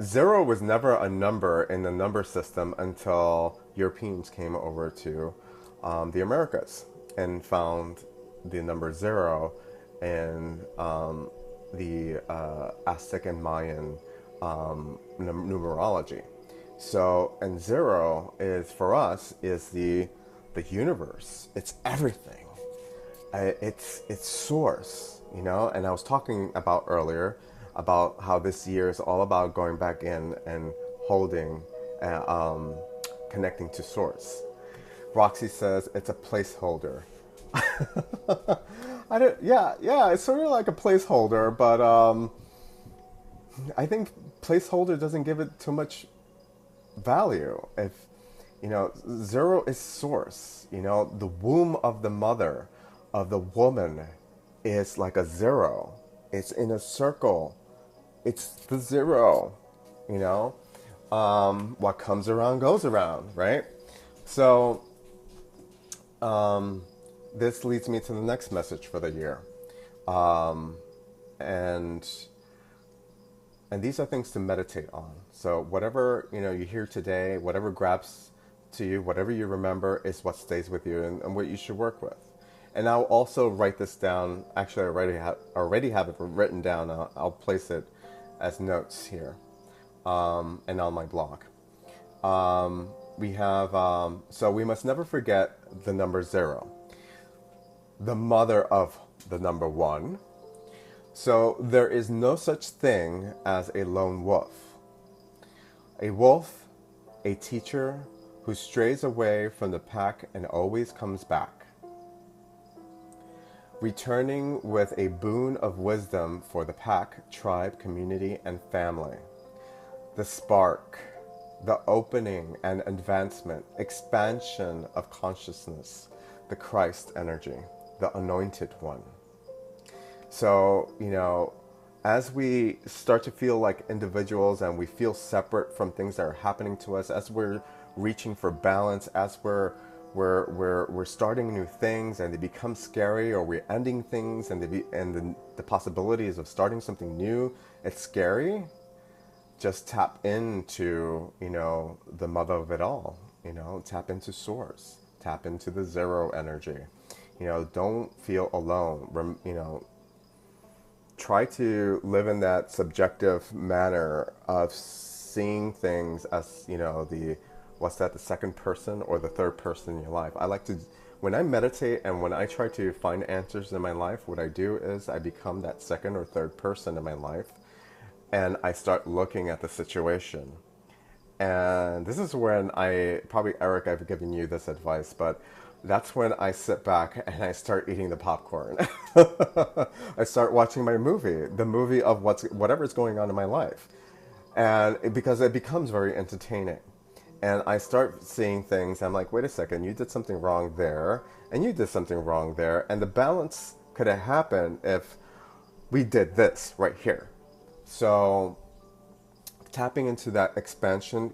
0 was never a number in the number system until Europeans came over to the Americas and found the number 0 in the Aztec and Mayan numerology. So, and 0 is, for us, is the universe. It's everything. It's source, and I was talking about earlier about how this year is all about going back in and holding, connecting to source. Roxy says it's a placeholder. Yeah, it's sort of like a placeholder, but I think placeholder doesn't give it too much value. If 0 is source. The womb of the mother, of the woman, is like a 0. It's in a circle. It's the 0. What comes around goes around, right? So this leads me to the next message for the year, and these are things to meditate on. So whatever you hear today, whatever grabs to you, whatever you remember, is what stays with you and what you should work with. And I'll also write this down. Actually, I already have it written down. I'll place it as notes here, and on my blog. We have so we must never forget the number 0, the mother of the number 1. So there is no such thing as a lone wolf. A wolf, a teacher who strays away from the pack and always comes back, returning with a boon of wisdom for the pack, tribe, community, and family. The spark, the opening and advancement, expansion of consciousness, the Christ energy, the anointed one. So, as we start to feel like individuals and we feel separate from things that are happening to us, as we're reaching for balance, as we're starting new things and they become scary, or we're ending things and the possibilities of starting something new, it's scary. Just tap into, the mother of it all. Tap into source, tap into the zero energy. Don't feel alone. Try to live in that subjective manner of seeing things as, the second person or the third person in your life. I like to, when I meditate and when I try to find answers in my life, what I do is I become that second or third person in my life, and I start looking at the situation. And this is when probably Eric, I've given you this advice, but that's when I sit back and I start eating the popcorn. I start watching my movie, the movie of whatever's going on in my life. And because it becomes very entertaining. And I start seeing things, I'm like, wait a second, you did something wrong there, and you did something wrong there. And the balance could have happened if we did this right here. So tapping into that expansion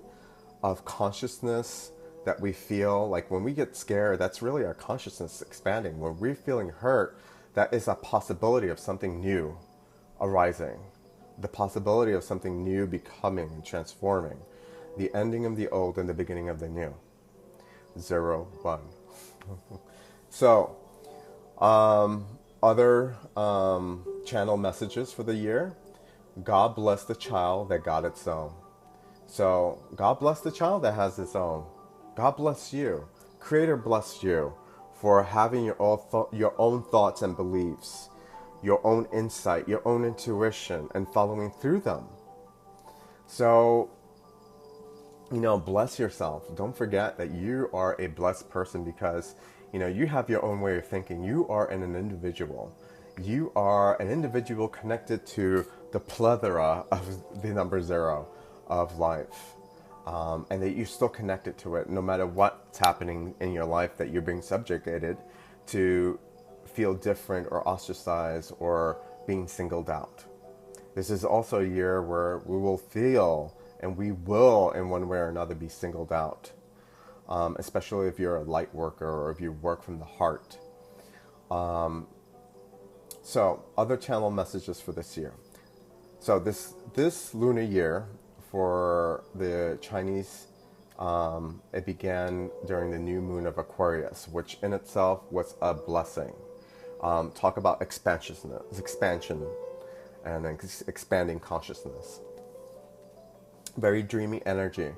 of consciousness that we feel, like when we get scared, that's really our consciousness expanding. When we're feeling hurt, that is a possibility of something new arising, the possibility of something new becoming and transforming, the ending of the old and the beginning of the new. 0, 1. So, other channel messages for the year. God bless the child that got its own. So, God bless the child that has its own. God bless you. Creator bless you for having your own thoughts and beliefs, your own insight, your own intuition, and following through them. So, bless yourself. Don't forget that you are a blessed person because, you have your own way of thinking. You are an individual. You are an individual connected to the plethora of the number 0 of life. And that you're still connected to it no matter what's happening in your life, that you're being subjugated to feel different or ostracized or being singled out. This is also a year where we will feel, and we will in one way or another be singled out, especially if you're a light worker or if you work from the heart. So other channel messages for this year. So this lunar year for the Chinese, it began during the new moon of Aquarius, which in itself was a blessing. Talk about expansion and expanding consciousness. Very dreamy energy.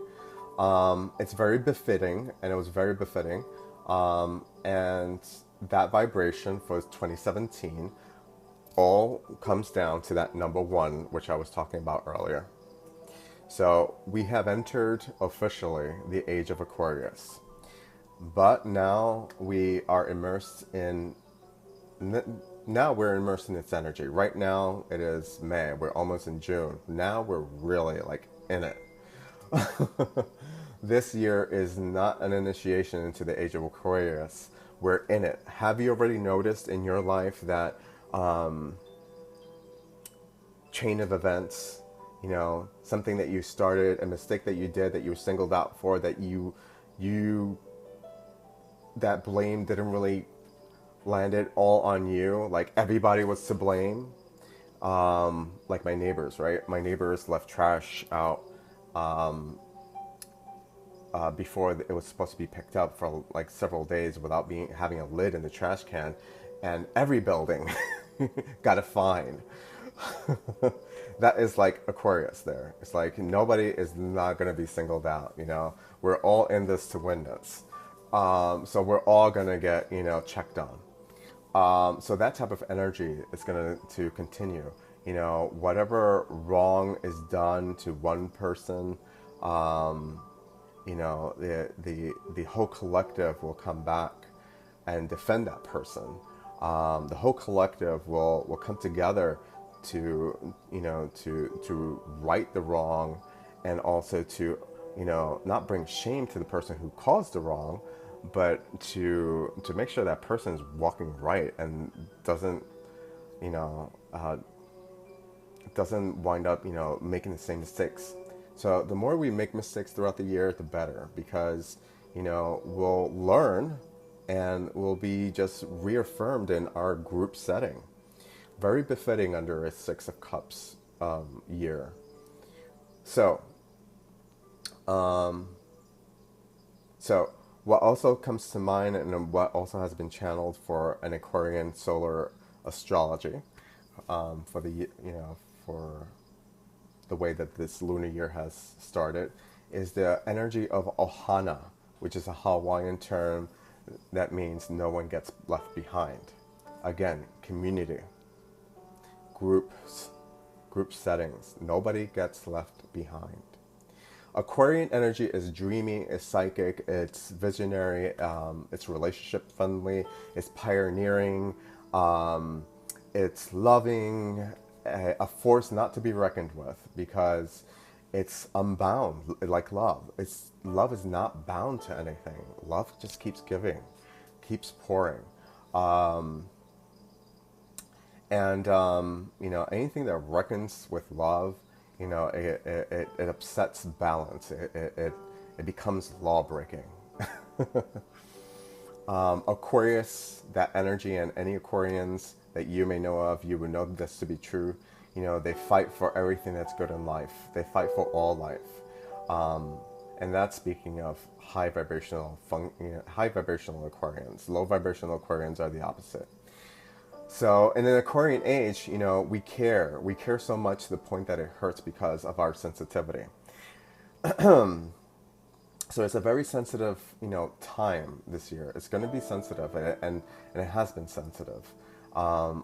It's very befitting, and it was very befitting. And that vibration for 2017 all comes down to that number 1, which I was talking about earlier. So we have entered officially the age of Aquarius. But now we are immersed in its energy. Right now it is May. We're almost in June. Now we're really in it. This year is not an initiation into the age of Aquarius. We're in it. Have you already noticed in your life that chain of events, something that you started, a mistake that you did, that you were singled out for, that that blame didn't really landed all on you, like everybody was to blame. Like my neighbors, right? My neighbors left trash out before it was supposed to be picked up for several days without having a lid in the trash can, and every building got a fine. That is like Aquarius there. It's like nobody is not going to be singled out, We're all in this to win this. So we're all going to get, checked on. So that type of energy is going to continue. Whatever wrong is done to one person, the whole collective will come back and defend that person. The whole collective will come together to right the wrong, and also to not bring shame to the person who caused the wrong, but to make sure that person is walking right and doesn't wind up making the same mistakes So the more we make mistakes throughout the year, the better, because, we'll learn and we'll be just reaffirmed in our group setting. Very befitting under a Six of Cups year. So, um, so what also comes to mind, and what also has been channeled for an Aquarian solar astrology, for the for the way that this lunar year has started, is the energy of ohana, which is a Hawaiian term that means no one gets left behind. Again, community, groups, group settings. Nobody gets left behind. Aquarian energy is dreamy, it's psychic, it's visionary, it's relationship friendly, it's pioneering, it's loving, a force not to be reckoned with, because it's unbound, like love. Love is not bound to anything. Love just keeps giving, keeps pouring. Anything that reckons with love, it upsets balance. It becomes law breaking. Aquarius, that energy, and any Aquarians that you may know of, you would know this to be true. They fight for everything that's good in life. They fight for all life. And that's speaking of high vibrational Aquarians. Low vibrational Aquarians are the opposite. So in an Aquarian age, we care. We care so much to the point that it hurts because of our sensitivity. So it's a very sensitive, time this year. It's going to be sensitive, and it has been sensitive. I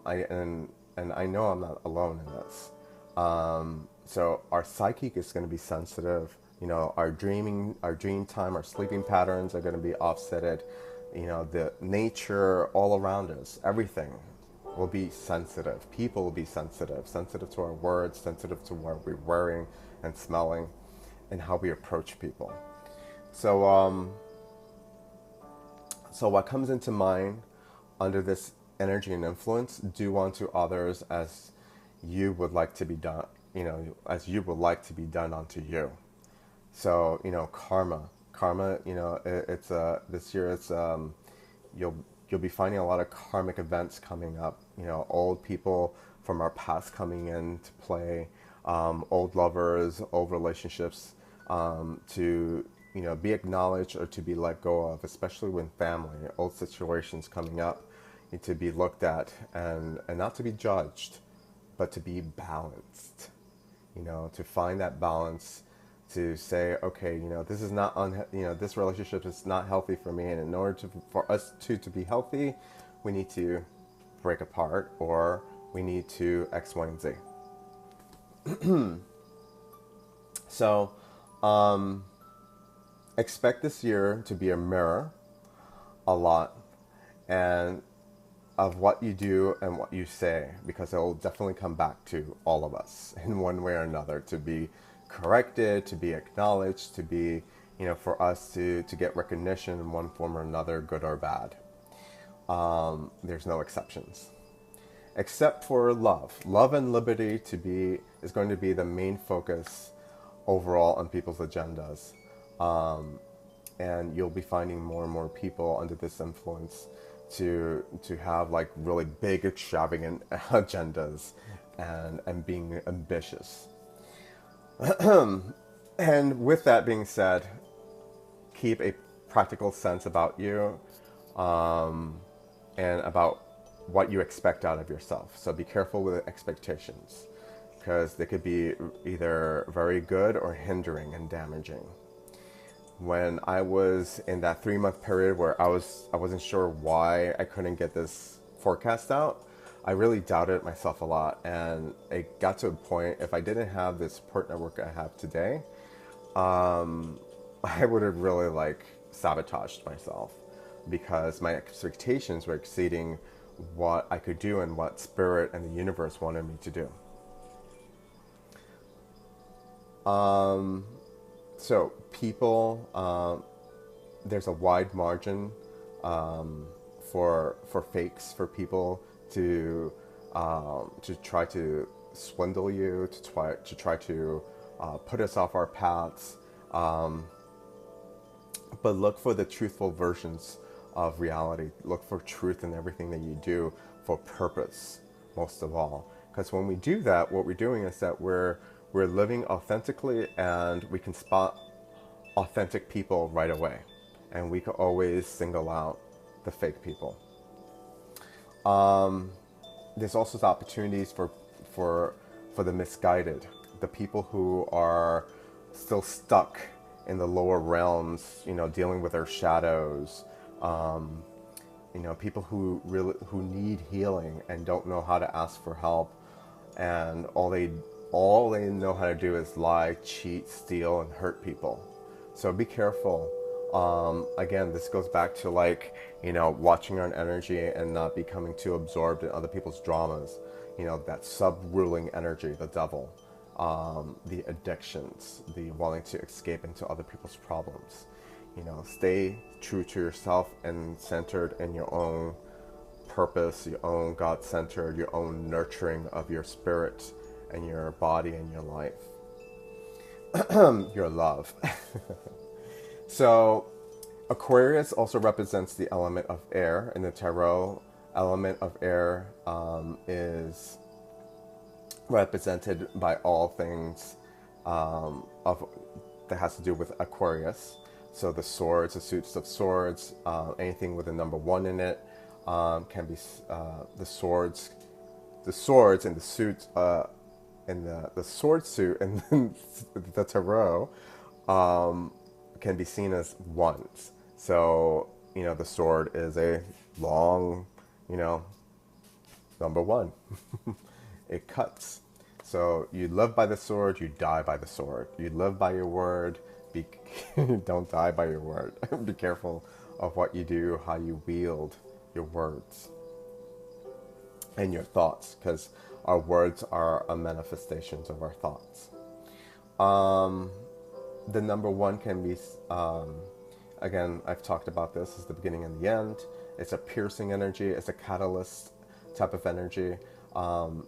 know I'm not alone in this. So our psyche is going to be sensitive. Our dream time, our sleeping patterns are going to be offsetted. The nature all around us, everything will be sensitive. People will be sensitive to our words, sensitive to what we're wearing and smelling, and how we approach people. So, so what comes into mind under this energy and influence? Do unto others as you would like to be done. As you would like to be done unto you. So, karma. It's this year. It's you'll be finding a lot of karmic events coming up. Old people from our past coming into play, old lovers, old relationships, to be acknowledged or to be let go of, especially when family, old situations coming up, need to be looked at and not to be judged, but to be balanced. To find that balance, to say, okay, this is not this relationship is not healthy for me, and in order for us to be healthy, we need to break apart, or we need to X, Y, and Z. So, expect this year to be a mirror, a lot, and of what you do and what you say, because it will definitely come back to all of us in one way or another, to be corrected, to be acknowledged, to be, for us to get recognition in one form or another, good or bad. There's no exceptions. Except for love. Love and liberty is going to be the main focus overall on people's agendas. And you'll be finding more and more people under this influence to have like really big, extravagant agendas and being ambitious. And with that being said, keep a practical sense about you, and about what you expect out of yourself. So be careful with expectations, because they could be either very good or hindering and damaging. When I was in that 3-month period where I wasn't sure why I couldn't get this forecast out, I really doubted myself a lot, and it got to a point, if I didn't have this support network I have today, I would have really sabotaged myself, because my expectations were exceeding what I could do and what spirit and the universe wanted me to do. So people, there's a wide margin for fakes, for people to try to swindle you, to try to put us off our paths. But look for the truthful versions of reality. Look for truth in everything that you do, for purpose, most of all. Because when we do that, what we're doing is that we're living authentically, and we can spot authentic people right away. And we can always single out the fake people. There's also opportunities for the misguided, the people who are still stuck in the lower realms, dealing with their shadows, people who need healing and don't know how to ask for help, and all they know how to do is lie, cheat, steal, and hurt people. So be careful. Again, this goes back to watching our energy and not becoming too absorbed in other people's dramas. That sub-ruling energy, the devil, the addictions, the wanting to escape into other people's problems. Stay true to yourself and centered in your own purpose, your own God-centered, your own nurturing of your spirit and your body and your life, your love. So Aquarius also represents the element of air. In the tarot, element of air is represented by all things that has to do with Aquarius. So the swords, the suits of swords, anything with a number 1 in it, can be the swords and the suit in the sword suit and the tarot can be seen as ones. So the sword is a long, number 1. It cuts. So you live by the sword, you die by the sword. You live by your word, don't die by your word. Be careful of what you do, how you wield your words and your thoughts, because our words are a manifestations of our thoughts. The number 1 can be, again, I've talked about this, is the beginning and the end. It's a piercing energy. It's a catalyst type of energy.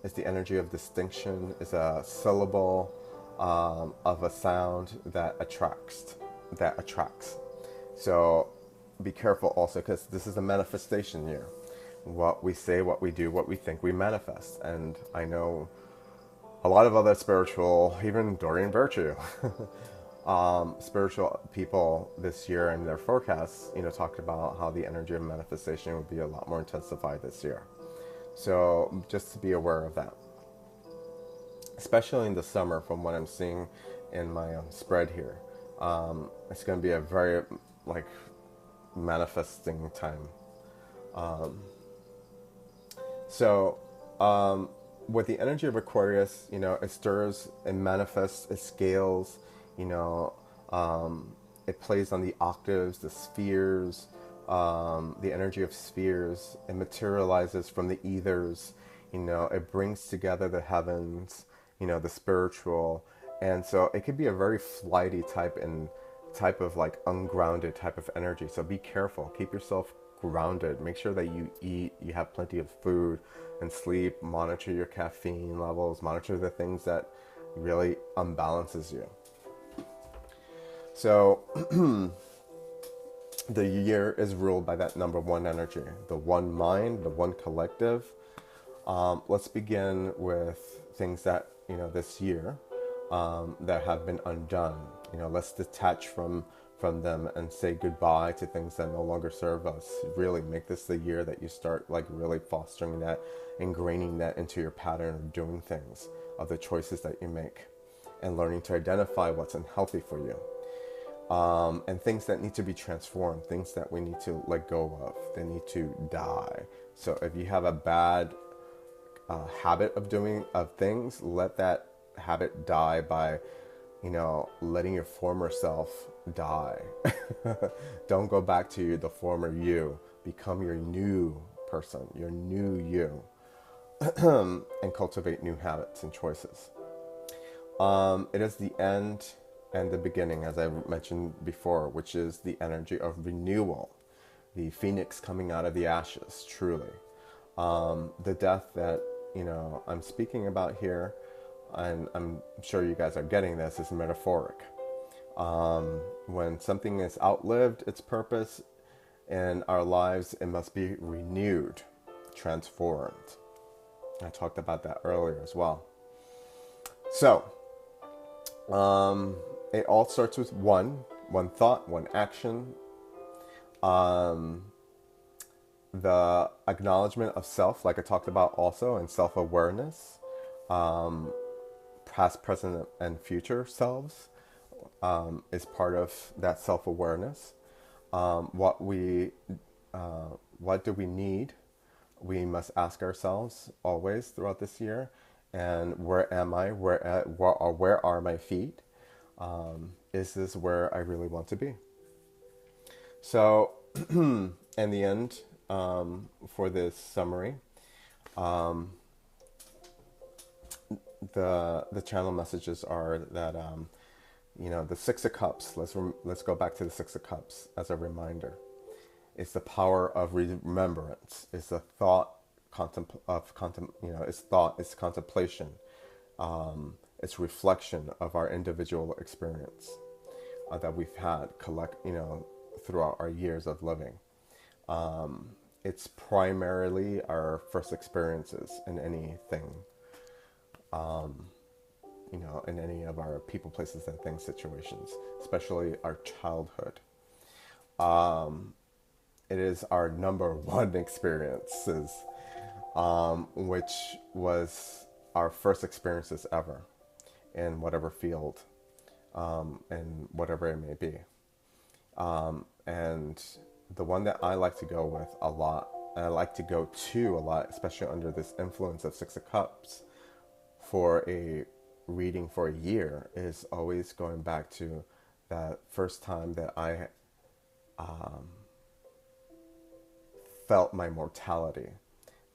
It's the energy of distinction. It's a syllable of a sound that attracts. So be careful also, because this is a manifestation year. What we say, what we do, what we think, we manifest. And I know a lot of other spiritual, even Doreen Virtue, spiritual people this year in their forecasts, talked about how the energy of manifestation would be a lot more intensified this year. So just to be aware of that, especially in the summer, from what I'm seeing in my spread here. It's going to be a very manifesting time. With the energy of Aquarius, it stirs, it manifests, it scales, it plays on the octaves, the spheres, the energy of spheres. It materializes from the ethers, it brings together the heavens, the spiritual. And so it could be a very flighty type of ungrounded type of energy. So be careful, keep yourself grounded, make sure that you eat, you have plenty of food and sleep, monitor your caffeine levels, monitor the things that really unbalances you. So the year is ruled by that number 1 energy, the one mind, the one collective. Let's begin with things that, this year that have been undone. Let's detach from them and say goodbye to things that no longer serve us. Really make this the year that you start really fostering that, ingraining that into your pattern of doing things, of the choices that you make, and learning to identify what's unhealthy for you. And things that need to be transformed, things that we need to let go of, they need to die. So if you have a bad habit of things, let that habit die by, letting your former self die. Don't go back to the former you. Become your new person, your new you, and cultivate new habits and choices. It is the end and the beginning, as I mentioned before, which is the energy of renewal, the phoenix coming out of the ashes, truly. The death that, I'm speaking about here, and I'm sure you guys are getting this, is metaphoric. When something is outlived its purpose in our lives, it must be renewed, transformed. I talked about that earlier as well. So, it all starts with one thought, one action. The acknowledgement of self, like I talked about also, and self-awareness, past, present, and future selves, is part of that self-awareness. What do we need? We must ask ourselves always throughout this year. And where am I? Where are my feet? Is this where I really want to be? So, in the end, for this summary, the channel messages are that the Six of Cups. Let's go back to the Six of Cups as a reminder. It's the power of remembrance. It's the thought it's thought. It's contemplation. It's reflection of our individual experience that we've had throughout our years of living. It's primarily our first experiences in anything, in any of our people, places, and things situations, especially our childhood. It is our number one experiences, which was our first experiences ever in whatever field, and whatever it may be. And the one that I like to go with a lot, and I like to go to a lot, especially under this influence of Six of Cups, for a reading for a year, is always going back to that first time that I felt my mortality,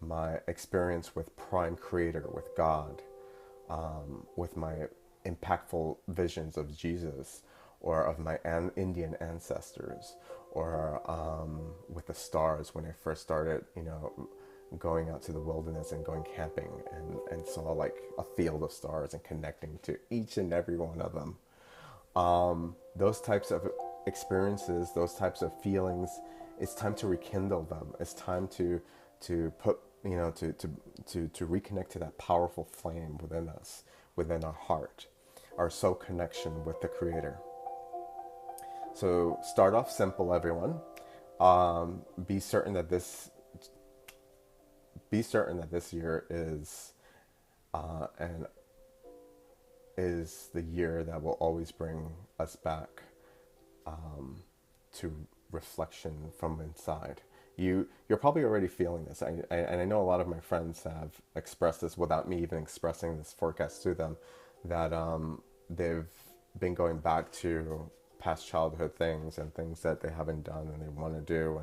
my experience with Prime Creator, with God, with my impactful visions of Jesus, or of my Indian ancestors, or with the stars when I first started, going out to the wilderness and going camping, and saw like a field of stars and connecting to each and every one of them. Those types of experiences, those types of feelings, it's time to rekindle them. It's time to put, to reconnect to that powerful flame within us, within our heart, our soul connection with the Creator. So start off simple, everyone. Be certain that this year is the year that will always bring us back to reflection from inside. You're probably already feeling this, and I know a lot of my friends have expressed this without me even expressing this forecast to them, that they've been going back to past childhood things and things that they haven't done and they want to do,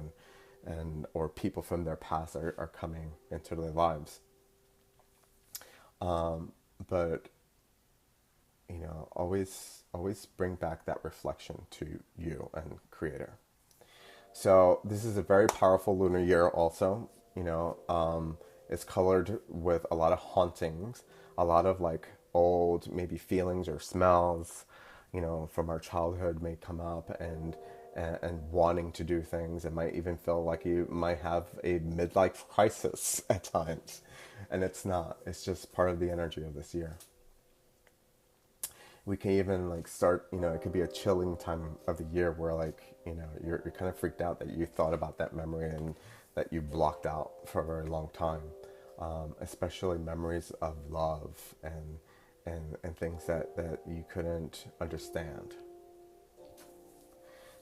or people from their past are coming into their lives. But always bring back that reflection to you and Creator. So this is a very powerful lunar year also. It's colored with a lot of hauntings, a lot of like old maybe feelings or smells, from our childhood may come up, and wanting to do things. It might even feel like you might have a midlife crisis at times, and it's not. It's just part of the energy of this year. We can even like start, it could be a chilling time of the year where you're kind of freaked out that you thought about that memory and that you blocked out for a very long time, especially memories of love and things that you couldn't understand.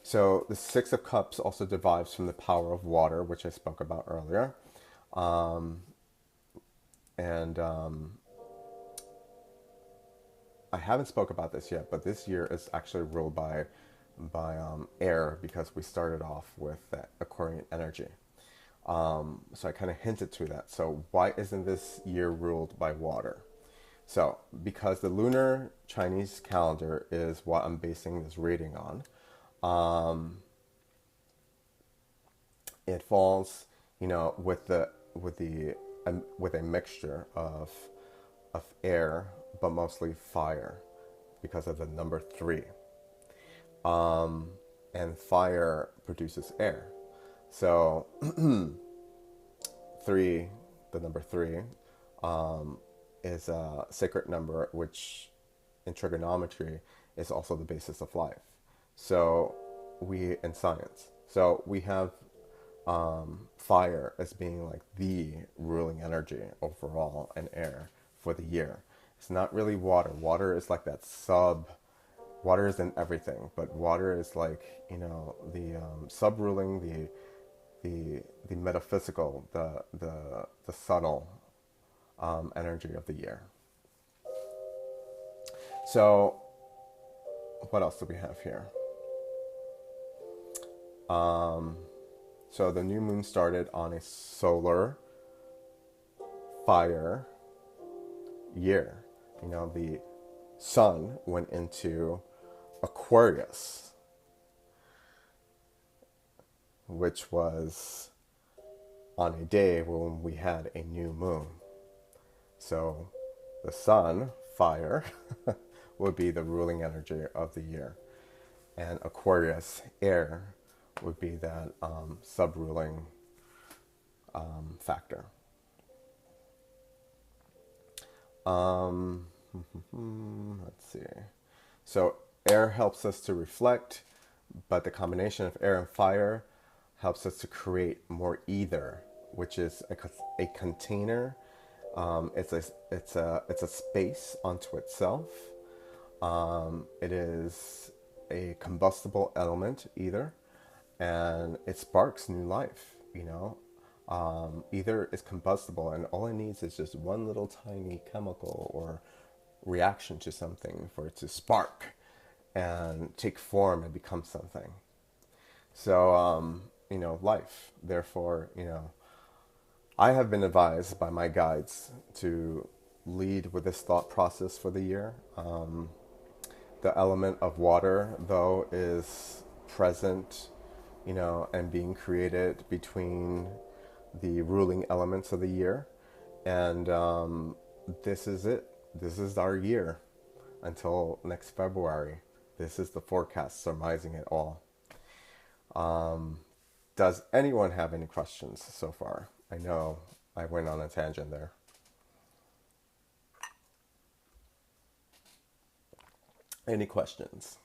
So the Six of Cups also derives from the power of water, which I spoke about earlier. I haven't spoke about this yet, but this year is actually ruled by air, because we started off with that Aquarian energy. So I kind of hinted to that. So why isn't this year ruled by water? So because the lunar Chinese calendar is what I'm basing this reading on. It falls, with a mixture of air, but mostly fire because of the number 3. And fire produces air. So 3, the number 3, is a sacred number, which in trigonometry is also the basis of life. So we, in science, so we have fire as being like the ruling energy overall, and air for the year. It's not really water. Water is like that water is in everything, but water is like, the sub-ruling, the metaphysical, the subtle energy of the year. So what else do we have here? So the new moon started on a solar fire year. The sun went into Aquarius, which was on a day when we had a new moon. So the sun, fire, would be the ruling energy of the year. And Aquarius, air, would be that sub-ruling factor. Let's see. So air helps us to reflect, but the combination of air and fire helps us to create more ether, which is a container. It's a space unto itself. It is a combustible element, ether, and it sparks new life. Ether is combustible, and all it needs is just one little tiny chemical or reaction to something for it to spark and take form and become something. So, life. Therefore, I have been advised by my guides to lead with this thought process for the year. The element of water, though, is present, and being created between the ruling elements of the year. And this is it. This is our year until next February. This is the forecast surmising it all. Does anyone have any questions so far? I know I went on a tangent there. Any questions?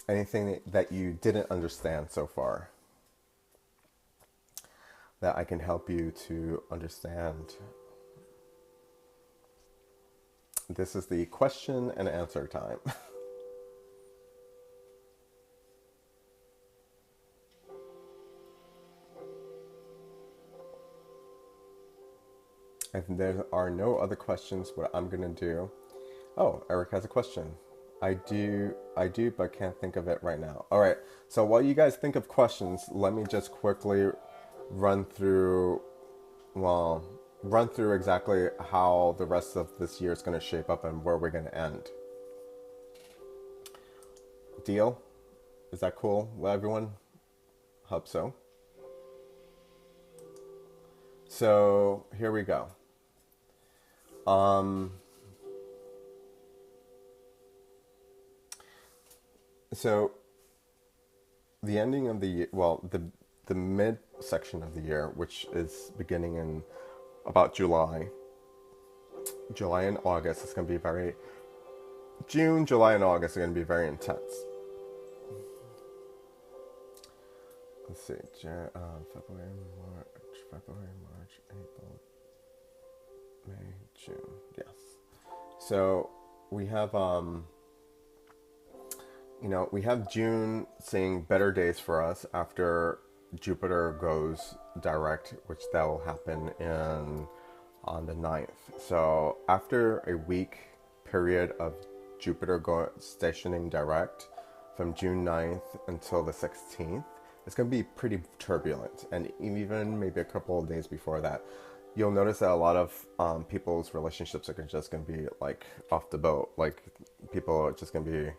Anything that you didn't understand so far that I can help you to understand? This is the question and answer time. If there are no other questions, what I'm going to do... Oh, Eric has a question. I do, but can't think of it right now. All right, so while you guys think of questions, let me just quickly run through exactly how the rest of this year is going to shape up and where we're going to end. Deal? Is that cool with everyone? Hope so. So here we go. So the ending of the year, the mid section of the year, which is beginning in about July and August, is going to be June, July, and August are going to be very intense. Let's see, February, March, April, May, June. Yes. So we have we have June seeing better days for us after Jupiter goes direct, which that will happen on the 9th. So after a week period of Jupiter stationing direct from June 9th until the 16th, it's going to be pretty turbulent. And even maybe a couple of days before that, you'll notice that a lot of people's relationships are just going to be like off the boat. Like people are just going to be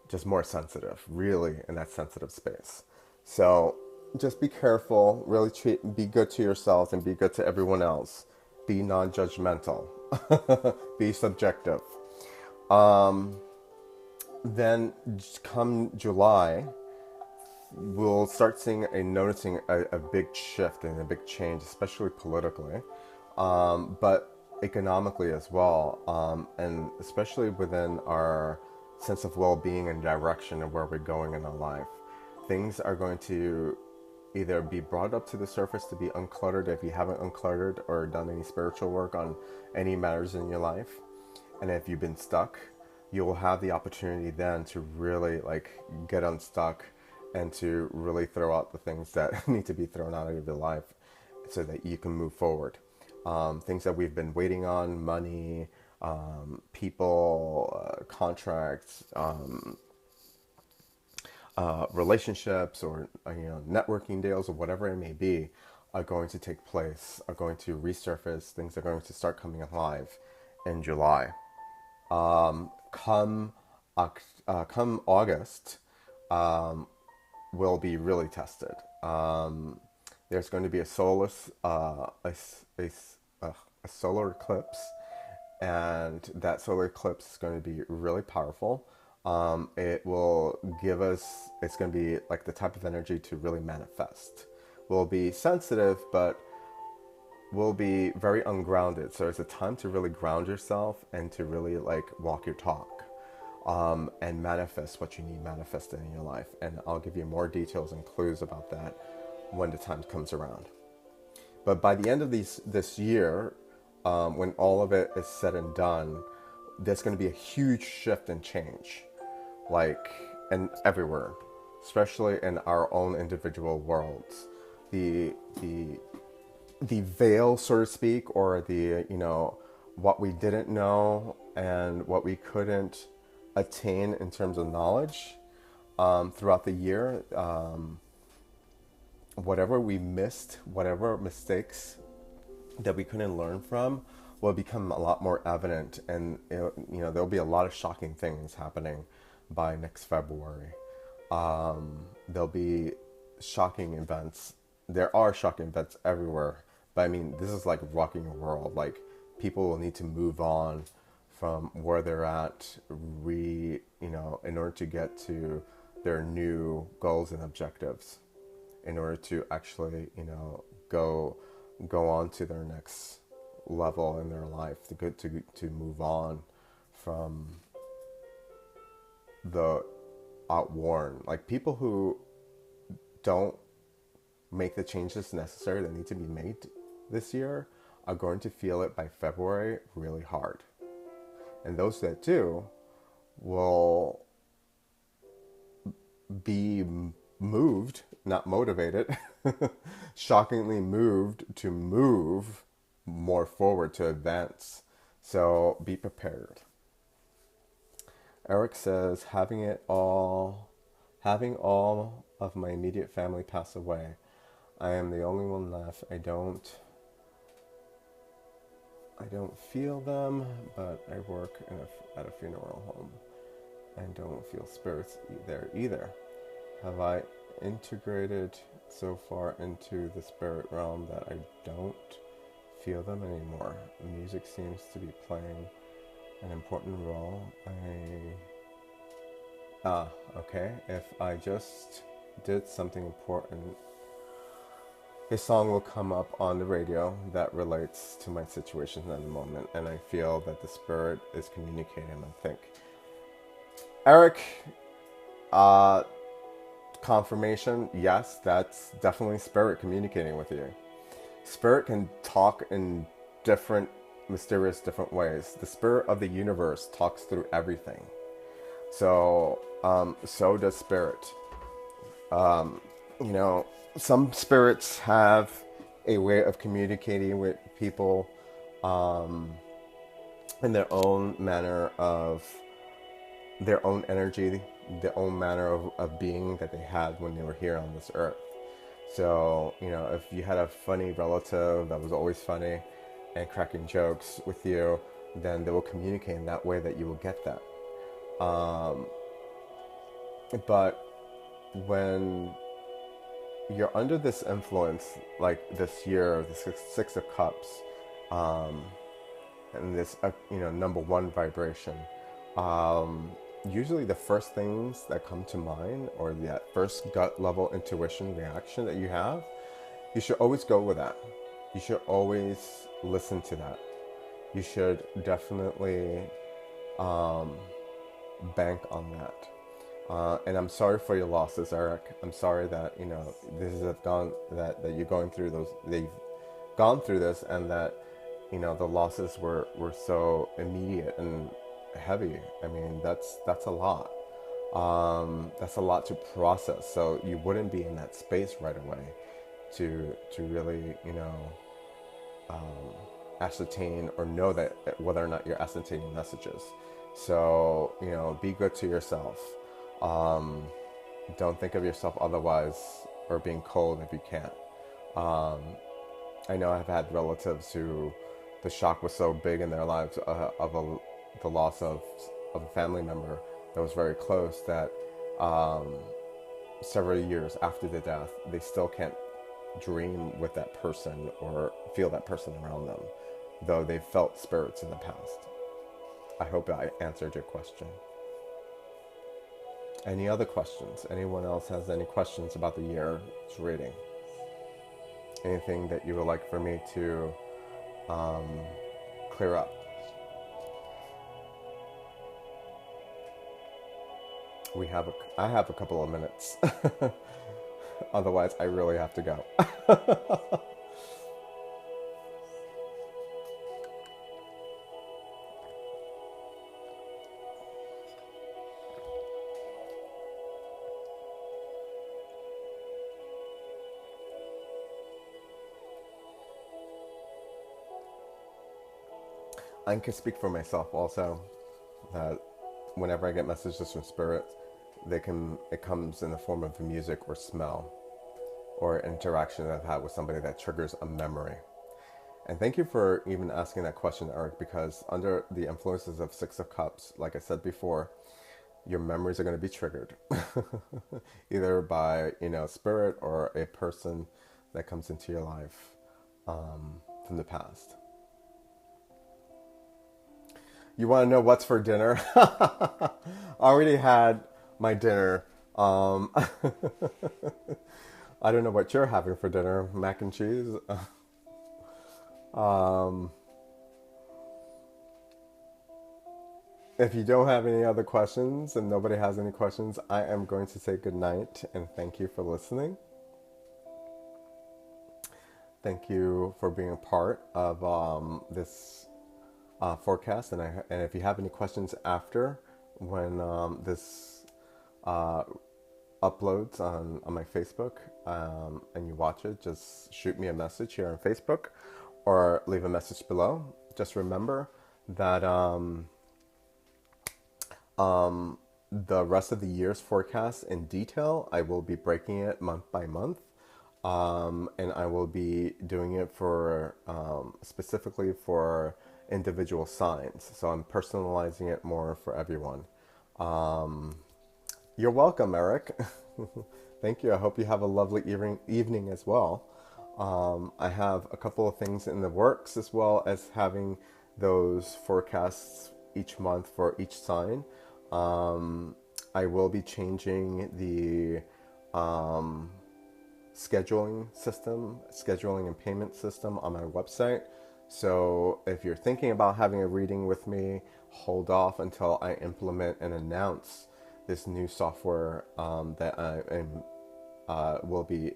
just more sensitive, really, in that sensitive space. So just be careful, really be good to yourselves and be good to everyone else. Be non-judgmental. Be subjective. Um, then come July, we'll start seeing noticing a big shift and a big change, especially politically, but economically as well, and especially within our sense of well-being and direction of where we're going in our life. Things are going to either be brought up to the surface to be uncluttered if you haven't uncluttered or done any spiritual work on any matters in your life. And if you've been stuck, you'll have the opportunity then to really like get unstuck and to really throw out the things that need to be thrown out of your life so that you can move forward. Things that we've been waiting on, money, people, contracts, relationships, or networking deals, or whatever it may be, are going to take place, are going to resurface. Things are going to start coming alive in July. Come August, will be really tested. There's going to be a solar eclipse, and that solar eclipse is going to be really powerful. It will give us, it's going to be like the type of energy to really manifest. We'll be sensitive, but we'll be very ungrounded. So it's a time to really ground yourself and to really like walk your talk, and manifest what you need manifested in your life. And I'll give you more details and clues about that when the time comes around. But by the end of this year, when all of it is said and done, there's going to be a huge shift and change, like, and everywhere, especially in our own individual worlds. The veil, so to speak, or the what we didn't know and what we couldn't attain in terms of knowledge, throughout the year, whatever we missed, whatever mistakes that we couldn't learn from, will become a lot more evident, and there'll be a lot of shocking things happening by next February. There'll be shocking events. There are shocking events everywhere, but I mean, this is like rocking your world. Like, people will need to move on from where they're at, in order to get to their new goals and objectives, in order to actually, go on to their next level in their life, to move on from the outworn. Like, people who don't make the changes necessary that need to be made this year are going to feel it by February really hard. And those that do will be moved, not motivated, shockingly moved to move more forward, to advance. So be prepared. Eric says, having all of my immediate family pass away. I am the only one left. I don't feel them, but I work at a funeral home and don't feel spirits there either. Have I integrated so far into the spirit realm that I don't feel them anymore? Music seems to be playing an important role. Okay. If I just did something important, a song will come up on the radio that relates to my situation at the moment, and I feel that the spirit is communicating, I think. Eric, confirmation, yes, that's definitely spirit communicating with you. Spirit can talk in different, mysterious, different ways. The spirit of the universe talks through everything. So does spirit. Some spirits have a way of communicating with people, in their own manner of their own energy, their own manner of being that they had when they were here on this earth. So, if you had a funny relative that was always funny and cracking jokes with you, then they will communicate in that way that you will get that. But when you're under this influence, like this year, the Six of Cups, um, and this, number one vibration. Um, Usually, the first things that come to mind, or that first gut level intuition reaction that you have, you should always go with that. You should always listen to that. You should definitely bank on that. And I'm sorry for your losses, Eric. I'm sorry that this has gone that you're going through those. They've gone through this, and that the losses were so immediate and heavy. I mean, that's a lot. That's a lot to process. So you wouldn't be in that space right away to really ascertain or know that whether or not you're ascertaining messages. So be good to yourself. Um, don't think of yourself otherwise or being cold if you can't. Um, I know I've had relatives who the shock was so big in their lives the loss of a family member that was very close that several years after the death, they still can't dream with that person or feel that person around them, though they felt spirits in the past. I hope I answered your question. Any other questions? Anyone else has any questions about the year's reading? Anything that you would like for me to clear up? I have a couple of minutes. Otherwise, I really have to go. I can speak for myself also, that whenever I get messages from spirit, it comes in the form of music or smell or interaction that I've had with somebody that triggers a memory. And thank you for even asking that question, Eric, because under the influences of Six of Cups, like I said before, your memories are going to be triggered either by spirit or a person that comes into your life from the past. You want to know what's for dinner? I already had my dinner. I don't know what you're having for dinner. Mac and cheese. If you don't have any other questions and nobody has any questions, I am going to say good night and thank you for listening. Thank you for being a part of this forecast. And if you have any questions after when this uploads on my Facebook and you watch it, just shoot me a message here on Facebook or leave a message below. Just remember that the rest of the year's forecast in detail, I will be breaking it month by month. And I will be doing it for specifically for individual signs. So I'm personalizing it more for everyone. You're welcome, Eric. Thank you. I hope you have a lovely evening as well. I have a couple of things in the works, as well as having those forecasts each month for each sign. I will be changing the scheduling and payment system on my website. So if you're thinking about having a reading with me, hold off until I implement and announce this new software that I will be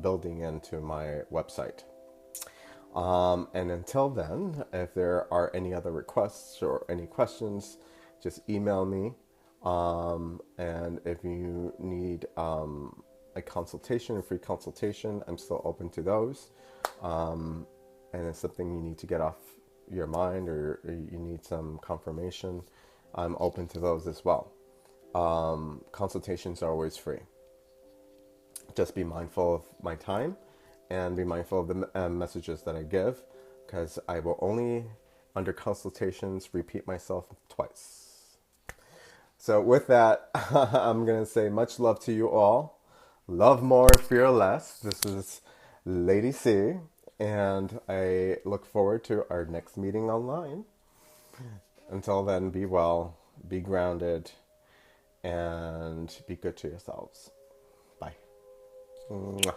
building into my website. And until then, if there are any other requests or any questions, just email me. And if you need a consultation, a free consultation, I'm still open to those. And it's something you need to get off your mind or you need some confirmation, I'm open to those as well. Consultations are always free. Just be mindful of my time and be mindful of the messages that I give, because I will only, under consultations, repeat myself twice. So with that, I'm going to say much love to you all. Love more, fear less. This is Lady C, and I look forward to our next meeting online. Until then, be well, be grounded, and be good to yourselves. Bye. Mwah.